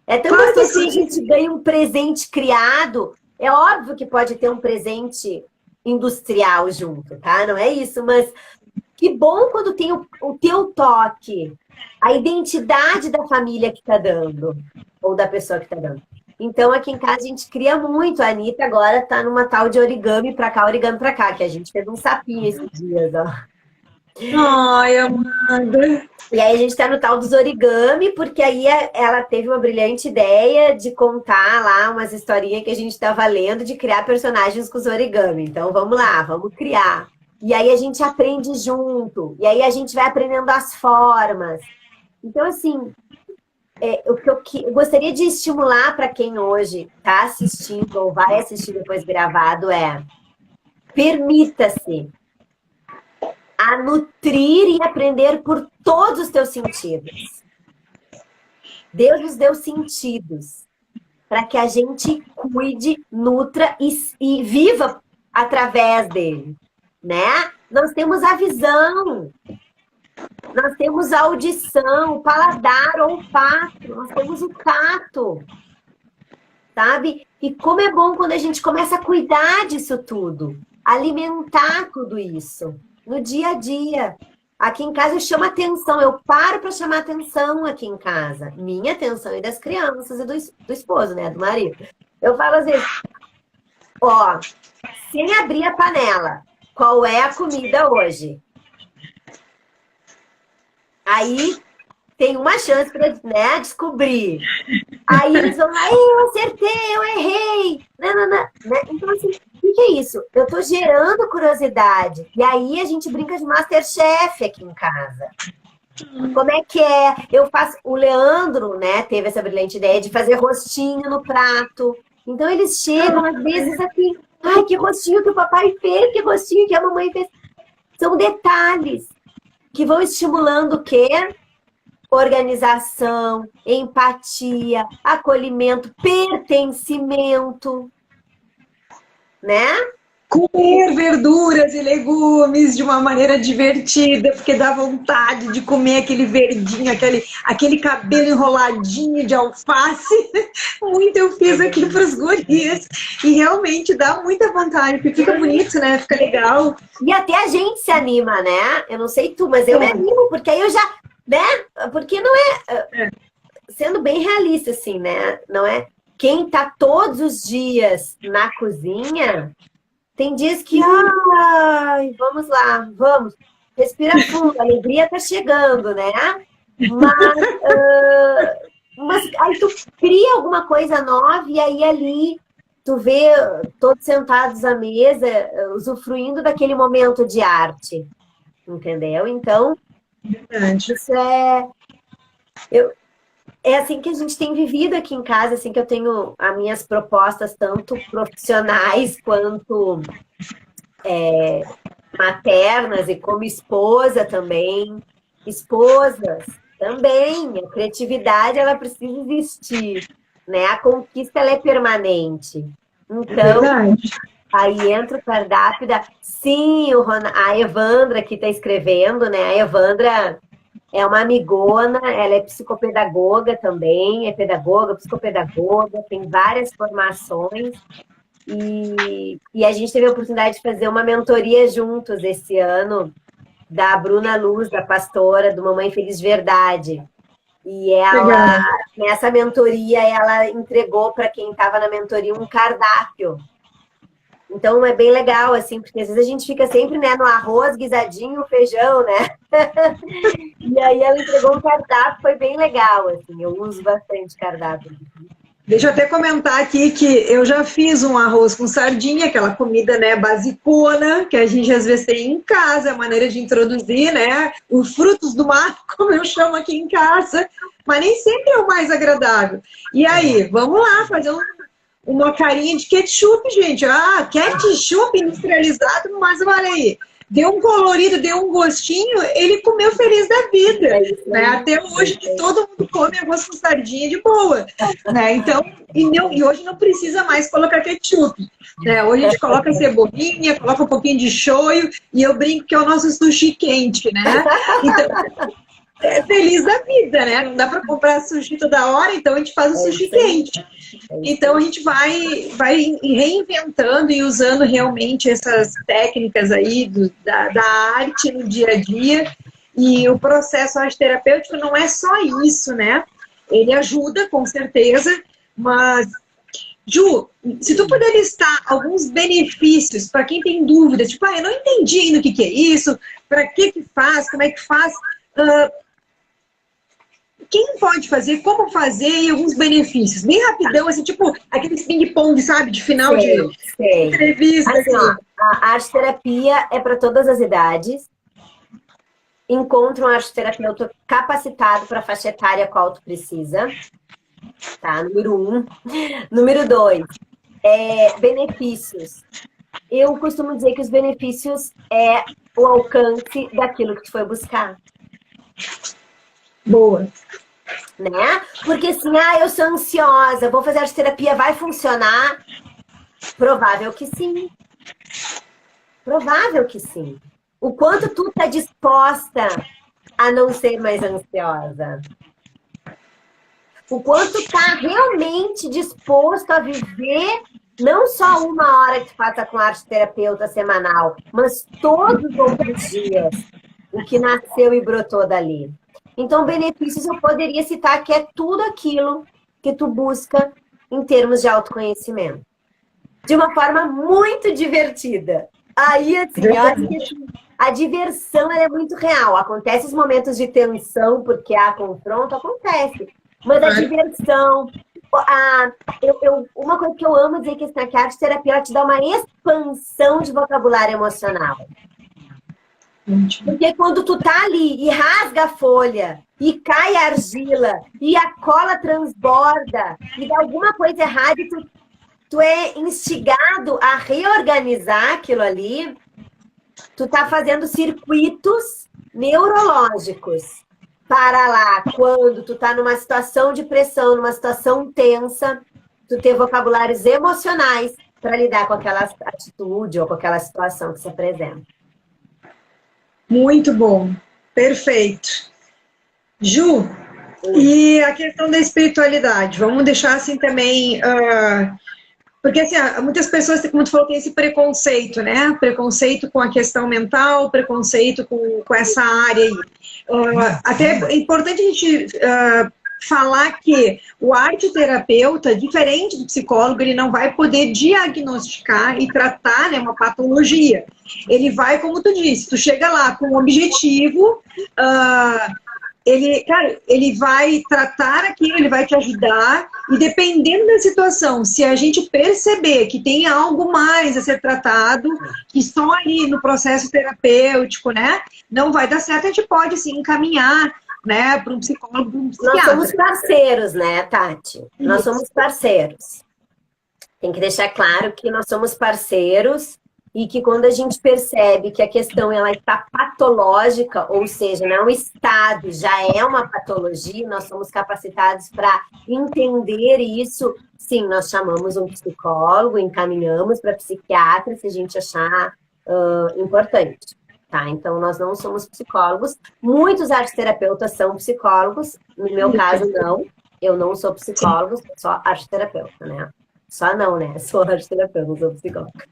É tão gostoso que a gente ganha um presente criado. É óbvio que pode ter um presente industrial junto, tá? Não é isso, mas que bom quando tem o teu toque, a identidade da família que tá dando, ou da pessoa que tá dando. Então, aqui em casa a gente cria muito. A Anitta agora tá numa tal de origami pra cá, que a gente fez um sapinho esses dias, ó. Ai, Amanda. E aí a gente tá no tal dos origami, porque aí ela teve uma brilhante ideia de contar lá umas historinhas que a gente tava lendo, de criar personagens com os origami. Então vamos lá, vamos criar. E aí a gente aprende junto, e aí a gente vai aprendendo as formas. Então, assim, o que eu gostaria de estimular para quem hoje tá assistindo ou vai assistir depois gravado permita-se a nutrir e aprender por todos os teus sentidos. Deus nos deu sentidos para que a gente cuide, nutra e viva através dele, né? Nós temos a visão, nós temos a audição, o paladar, o olfato, nós temos o tato, sabe? E como é bom quando a gente começa a cuidar disso tudo, alimentar tudo isso. No dia a dia. Aqui em casa eu chamo atenção, eu paro para chamar atenção aqui em casa. Minha atenção e das crianças e do esposo, né? Do marido. Eu falo às vezes, sem abrir a panela, qual é a comida hoje? Aí tem uma chance para, né, descobrir. Aí eles vão lá, eu acertei, eu errei. Não, né? Então, assim, o que é isso? Eu tô gerando curiosidade. E aí a gente brinca de MasterChef aqui em casa. Como é que é? Eu faço... O Leandro, né, teve essa brilhante ideia de fazer rostinho no prato. Então eles chegam, às vezes, assim, ai, que rostinho que o papai fez, que rostinho que a mamãe fez. São detalhes que vão estimulando o quê? Organização, empatia, acolhimento, pertencimento, né? Comer verduras e legumes de uma maneira divertida, porque dá vontade de comer aquele verdinho, aquele cabelo enroladinho de alface. Muito eu fiz aqui para as gurias. E realmente dá muita vontade, porque fica bonito, né? Fica legal. E até a gente se anima, né? Eu não sei tu, mas eu me animo, porque aí eu já... né? Porque não é... Sendo bem realista, assim, né? Não é... Quem tá todos os dias na cozinha... Tem dias que, ai, vamos lá, vamos. Respira fundo, a alegria tá chegando, né? Mas aí tu cria alguma coisa nova e aí ali tu vê todos sentados à mesa, usufruindo daquele momento de arte, entendeu? Então, isso é assim que a gente tem vivido aqui em casa, assim que eu tenho as minhas propostas, tanto profissionais quanto maternas, e como esposa também. Esposas também, a criatividade ela precisa existir, né? A conquista ela é permanente. Então, aí entra o cardápio da... Sim, a Evandra que está escrevendo, né? A Evandra É uma amigona, ela é psicopedagoga também, é pedagoga, psicopedagoga, tem várias formações. E a gente teve a oportunidade de fazer uma mentoria juntos esse ano, da Bruna Luz, da pastora, do Mamãe Feliz de Verdade. E ela, nessa mentoria, ela entregou para quem estava na mentoria um cardápio. Então é bem legal, assim, porque às vezes a gente fica sempre, né, no arroz, guisadinho, feijão, né? E aí ela entregou um cardápio, foi bem legal, assim, eu uso bastante cardápio. Deixa eu até comentar aqui que eu já fiz um arroz com sardinha, aquela comida, né, basicona, que a gente às vezes tem em casa, a maneira de introduzir, né, os frutos do mar, como eu chamo aqui em casa, mas nem sempre é o mais agradável. E aí, vamos lá, fazer uma carinha de ketchup, gente. Ah, ketchup industrializado, mas olha aí, deu um colorido, deu um gostinho, ele comeu feliz da vida, né? Até hoje que todo mundo come arroz com sardinha de boa, né? Então, e hoje não precisa mais colocar ketchup, né? Hoje a gente coloca cebolinha, coloca um pouquinho de shoyu, e eu brinco que é o nosso sushi quente, né? Então, é feliz da vida, né? Não dá para comprar sushi toda hora, então a gente faz o sushi quente. Então a gente vai reinventando e usando realmente essas técnicas aí da arte no dia a dia. E o processo arte-terapêutico não é só isso, né? Ele ajuda, com certeza, mas, Ju, se tu puder listar alguns benefícios para quem tem dúvidas, tipo, eu não entendi ainda o que é isso, para que faz, como é que faz... Quem pode fazer, como fazer e alguns benefícios. Bem rapidão, assim, tipo aqueles ping-pong, sabe, de final de entrevista. Assim, ó, a arte-terapia é para todas as idades. Encontra um arte-terapeuta capacitado para a faixa etária qual tu precisa. Tá, número 1. Número 2, benefícios. Eu costumo dizer que os benefícios é o alcance daquilo que tu foi buscar. Boa. Né? Porque assim, eu sou ansiosa, vou fazer arte terapia, vai funcionar? Provável que sim. Provável que sim. O quanto tu tá disposta a não ser mais ansiosa? O quanto tá realmente disposto a viver não só uma hora que tu faça com arte terapeuta semanal, mas todos os outros dias, o que nasceu e brotou dali. Então, benefícios eu poderia citar que é tudo aquilo que tu busca em termos de autoconhecimento. De uma forma muito divertida. Aí, assim, eu acho que a diversão é muito real. Acontece os momentos de tensão, porque há confronto, acontece. Mas a diversão... uma coisa que eu amo dizer que a arte terapia ela te dá uma expansão de vocabulário emocional. Porque quando tu tá ali e rasga a folha, e cai a argila, e a cola transborda, e dá alguma coisa errada, e tu é instigado a reorganizar aquilo ali, tu tá fazendo circuitos neurológicos para lá, quando tu tá numa situação de pressão, numa situação tensa, tu ter vocabulários emocionais para lidar com aquela atitude ou com aquela situação que se apresenta. Muito bom, perfeito. Ju, e a questão da espiritualidade, vamos deixar assim também, porque assim, muitas pessoas, como tu falou, tem esse preconceito, né? Preconceito com a questão mental, preconceito com essa área aí. Até é importante a gente falar que o arte-terapeuta, diferente do psicólogo, ele não vai poder diagnosticar e tratar, né, uma patologia. Ele vai, como tu disse, tu chega lá com um objetivo, ele vai tratar aquilo, ele vai te ajudar, e dependendo da situação, se a gente perceber que tem algo mais a ser tratado, que só ali no processo terapêutico, né, não vai dar certo, a gente pode, sim, encaminhar, né, para um psicólogo, para um psiquiatra. Nós somos parceiros, né, Tati? Nós somos parceiros. Tem que deixar claro que nós somos parceiros e que quando a gente percebe que a questão ela está patológica, ou seja, não, o estado já é uma patologia, nós somos capacitados para entender isso. Sim, nós chamamos um psicólogo, encaminhamos para psiquiatra se a gente achar importante. tá? Então, nós não somos psicólogos. Muitos arteterapeutas são psicólogos. No meu caso, não. Eu não sou psicólogo, sou só arteterapeuta, né? Só não, né? Sou arteterapeuta, não sou psicóloga.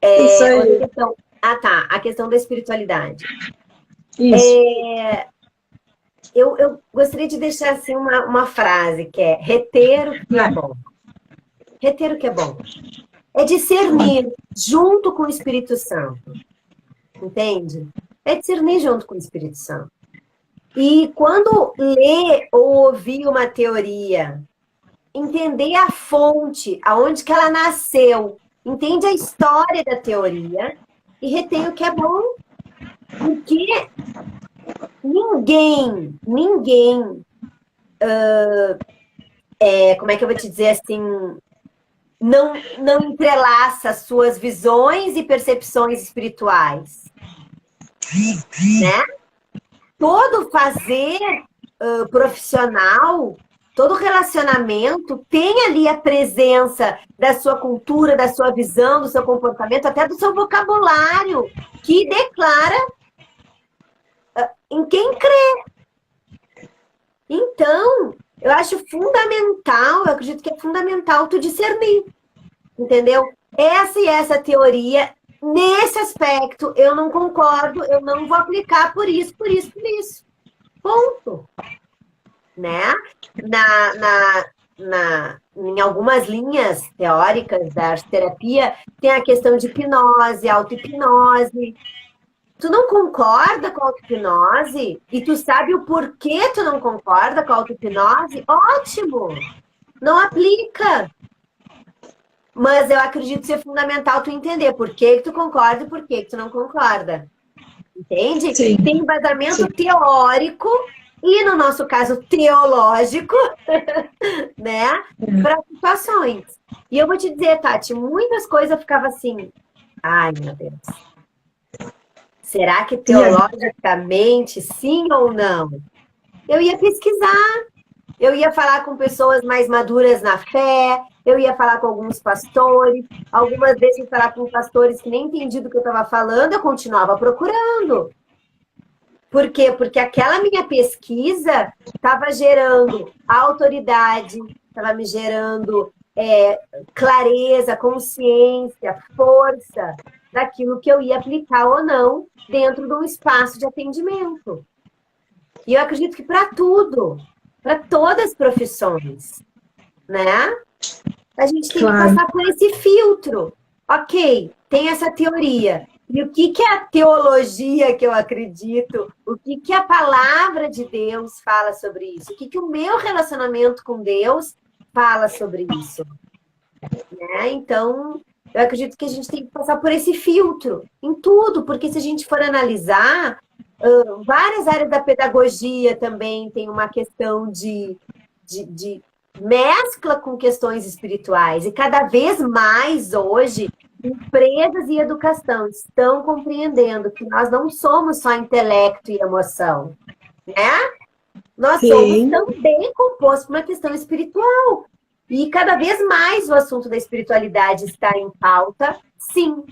Isso aí. Outra questão. Ah, tá. A questão da espiritualidade. Isso. Eu gostaria de deixar assim uma frase que é reter o que é bom. Reter o que é bom. É discernir junto com o Espírito Santo. Entende? É discernir junto com o Espírito Santo. E quando ler ou ouvir uma teoria, entender a fonte, aonde que ela nasceu, entende a história da teoria e retém o que é bom. Porque ninguém, como é que eu vou te dizer assim, não entrelaça suas visões e percepções espirituais, né? Todo fazer profissional, todo relacionamento tem ali a presença da sua cultura, da sua visão, do seu comportamento, até do seu vocabulário, que declara em quem crê. Então, eu acho fundamental, eu acredito que é fundamental tu discernir, entendeu? Essa e essa teoria, nesse aspecto, eu não concordo, eu não vou aplicar por isso. Ponto. Né? Em algumas linhas teóricas da arteterapia, tem a questão de hipnose, auto-hipnose. Tu não concorda com a auto-hipnose e tu sabe o porquê tu não concorda com a auto-hipnose? Ótimo! Não aplica. Mas eu acredito ser fundamental tu entender por que tu concorda e por que tu não concorda. Entende? Sim. Tem embasamento teórico e, no nosso caso, teológico, né? Para situações. E eu vou te dizer, Tati, muitas coisas eu ficava assim, ai, meu Deus. Será que teologicamente sim ou não? Eu ia pesquisar, eu ia falar com pessoas mais maduras na fé, eu ia falar com alguns pastores, algumas vezes eu ia falar com pastores que nem entendiam do que eu estava falando, eu continuava procurando. Por quê? Porque aquela minha pesquisa estava gerando autoridade, estava me gerando clareza, consciência, força daquilo que eu ia aplicar ou não dentro de um espaço de atendimento. E eu acredito que para tudo, para todas as profissões, né? A gente tem que passar por esse filtro. Ok, tem essa teoria. E o que é a teologia que eu acredito? O que a palavra de Deus fala sobre isso? O que o meu relacionamento com Deus fala sobre isso? Né? Então, eu acredito que a gente tem que passar por esse filtro em tudo, porque se a gente for analisar, várias áreas da pedagogia também tem uma questão de mescla com questões espirituais. E cada vez mais hoje, empresas e educação estão compreendendo que nós não somos só intelecto e emoção, né? Nós somos também compostos por uma questão espiritual. E cada vez mais o assunto da espiritualidade está em pauta, sim.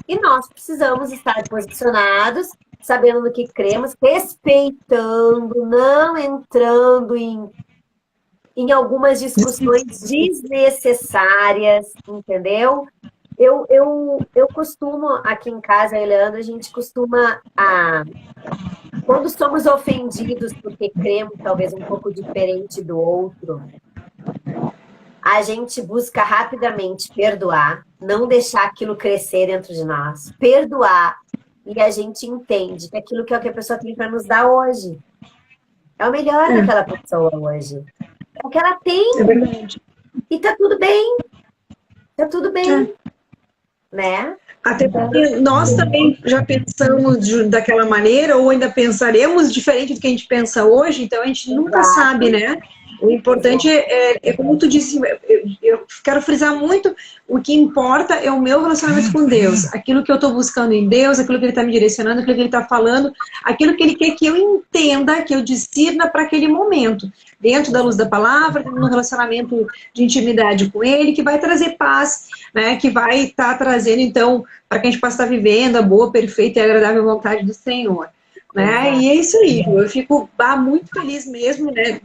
E nós precisamos estar posicionados, sabendo no que cremos, respeitando, não entrando em algumas discussões desnecessárias, entendeu? Eu costumo, aqui em casa, Eleandra, a gente costuma, quando somos ofendidos porque cremos talvez um pouco diferente do outro, a gente busca rapidamente perdoar, não deixar aquilo crescer dentro de nós, perdoar, e a gente entende que aquilo que é o que a pessoa tem para nos dar hoje é o melhor daquela pessoa hoje. É o que ela tem. É verdade. E tá tudo bem. Tá tudo bem. Né? Até porque nós também já pensamos daquela maneira, ou ainda pensaremos diferente do que a gente pensa hoje, então a gente nunca sabe, né? O importante é como tu disse, eu quero frisar muito, o que importa é o meu relacionamento com Deus. Aquilo que eu estou buscando em Deus, aquilo que Ele está me direcionando, aquilo que Ele está falando, aquilo que Ele quer que eu entenda, que eu discirna para aquele momento. Dentro da luz da palavra, no relacionamento de intimidade com Ele, que vai trazer paz, né? Que vai estar trazendo, então, para que a gente possa estar vivendo a boa, perfeita e agradável vontade do Senhor. Né? E é isso aí, eu fico muito feliz mesmo, né,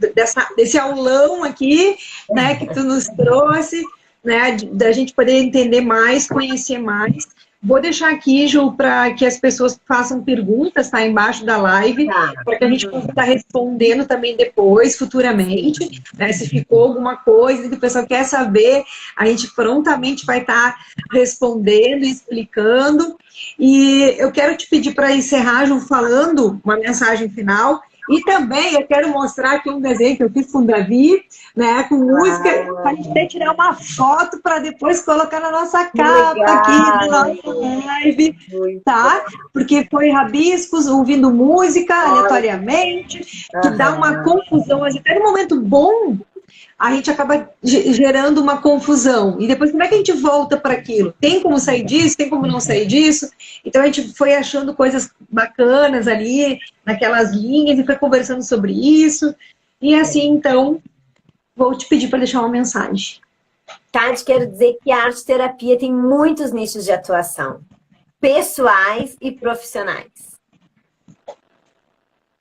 desse aulão aqui, né, que tu nos trouxe, né, da gente poder entender mais, conhecer mais. Vou deixar aqui, Ju, para que as pessoas façam perguntas, tá, embaixo da live, para que a gente possa estar respondendo também depois, futuramente, né, se ficou alguma coisa que o pessoal quer saber, a gente prontamente vai estar respondendo, explicando. E eu quero te pedir para encerrar, Ju, falando uma mensagem final. E também eu quero mostrar aqui um desenho que eu fiz com o Davi, né, com música, para a gente até tirar uma foto para depois colocar na nossa capa aqui da nossa live, tá? Porque foi rabiscos, ouvindo música aleatoriamente, que dá uma confusão, mas até no momento bom, a gente acaba gerando uma confusão. E depois, como é que a gente volta para aquilo? Tem como sair disso? Tem como não sair disso? Então, a gente foi achando coisas bacanas ali, naquelas linhas, e foi conversando sobre isso. E assim, então, vou te pedir para deixar uma mensagem. Tati, quero dizer que a arte-terapia tem muitos nichos de atuação, pessoais e profissionais.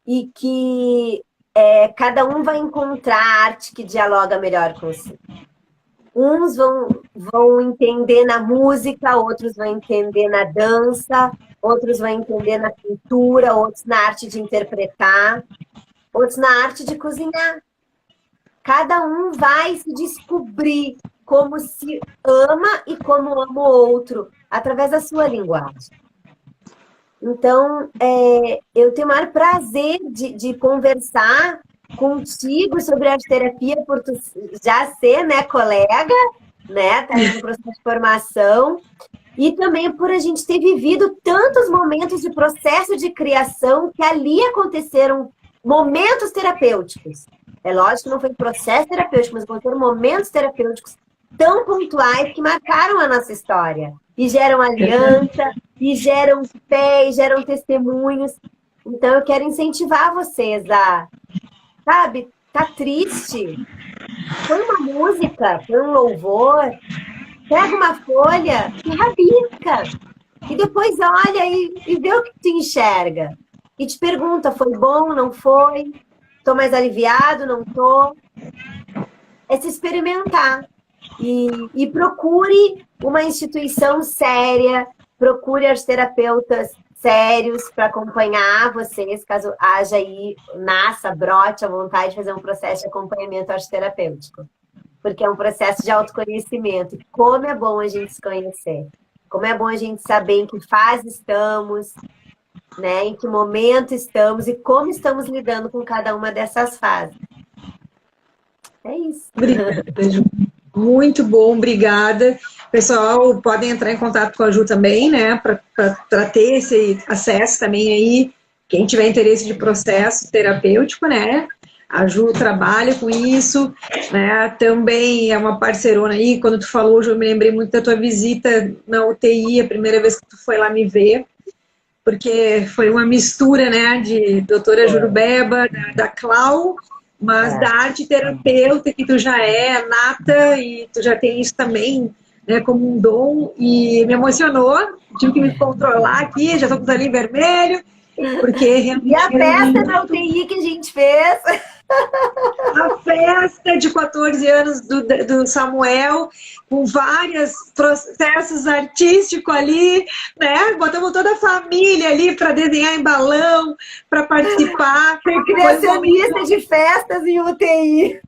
E que cada um vai encontrar a arte que dialoga melhor com si. Uns vão entender na música, outros vão entender na dança, outros vão entender na pintura, outros na arte de interpretar, outros na arte de cozinhar. Cada um vai se descobrir como se ama e como ama o outro, através da sua linguagem. Então, eu tenho o maior prazer de conversar contigo sobre arte-terapia, por tu já ser, né, colega, né, tá no processo de formação, e também por a gente ter vivido tantos momentos de processo de criação que ali aconteceram momentos terapêuticos. É lógico que não foi processo terapêutico, mas foram momentos terapêuticos tão pontuais que marcaram a nossa história. E geram aliança, e geram fé, e geram testemunhos. Então, eu quero incentivar vocês a, sabe, tá triste? Põe uma música, põe um louvor, pega uma folha e rabisca. E depois olha e vê o que te enxerga. E te pergunta, foi bom, não foi? Tô mais aliviado, não tô? É se experimentar. E procure uma instituição séria, procure os terapeutas sérios para acompanhar vocês, caso haja aí, brote a vontade de fazer um processo de acompanhamento arteterapêutico. Porque é um processo de autoconhecimento. Como é bom a gente se conhecer. Como é bom a gente saber em que fase estamos, né, em que momento estamos e como estamos lidando com cada uma dessas fases. É isso. Obrigada, Ju. Muito bom, obrigada. Pessoal, podem entrar em contato com a Ju também, né, para ter esse acesso também aí, quem tiver interesse de processo terapêutico, né, a Ju trabalha com isso, né, também é uma parceirona aí. Quando tu falou, Ju, eu me lembrei muito da tua visita na UTI, a primeira vez que tu foi lá me ver, porque foi uma mistura, né, de doutora Jurubeba, da Clau, mas da arte terapeuta, que tu já é nata, e tu já tem isso também, né, como um dom, e me emocionou, tive que me controlar aqui, já estou com os olhinhos vermelhos, porque realmente... E a festa da UTI que a gente fez... A festa de 14 anos do Samuel, com vários processos artísticos ali, né? Botamos toda a família ali para desenhar em balão, para participar. Foi criacionista de festas em UTI.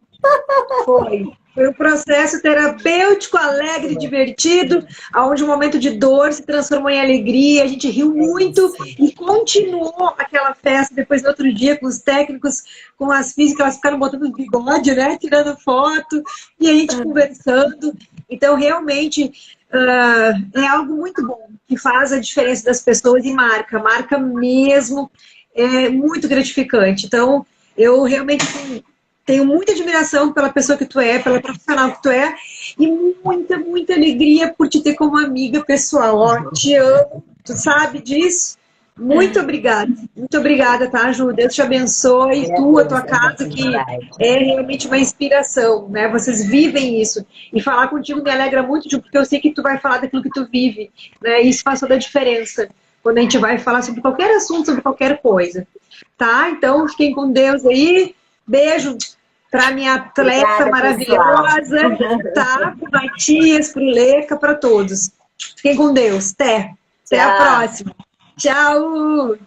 Foi um processo terapêutico, alegre, divertido, onde o momento de dor se transformou em alegria, a gente riu muito e continuou aquela festa depois no outro dia com os técnicos, com as físicas, elas ficaram botando bigode, né, tirando foto, e a gente conversando. Então, realmente, é algo muito bom, que faz a diferença das pessoas e marca mesmo, é muito gratificante. Então, eu realmente... Tenho muita admiração pela pessoa que tu é, pela profissional que tu é, e muita, muita alegria por te ter como amiga pessoal. Ó, te amo, tu sabe disso? Muito obrigada, tá, Ju? Deus te abençoe, a tua casa, que é realmente uma inspiração, né? Vocês vivem isso. E falar contigo me alegra muito, Ju, porque eu sei que tu vai falar daquilo que tu vive, né? E isso faz toda a diferença quando a gente vai falar sobre qualquer assunto, sobre qualquer coisa. Tá? Então, fiquem com Deus aí. Beijo para minha atleta Obrigada, maravilhosa, tá? Pro Matias, pro Leca, para todos. Fiquem com Deus. Até a próxima. Tchau!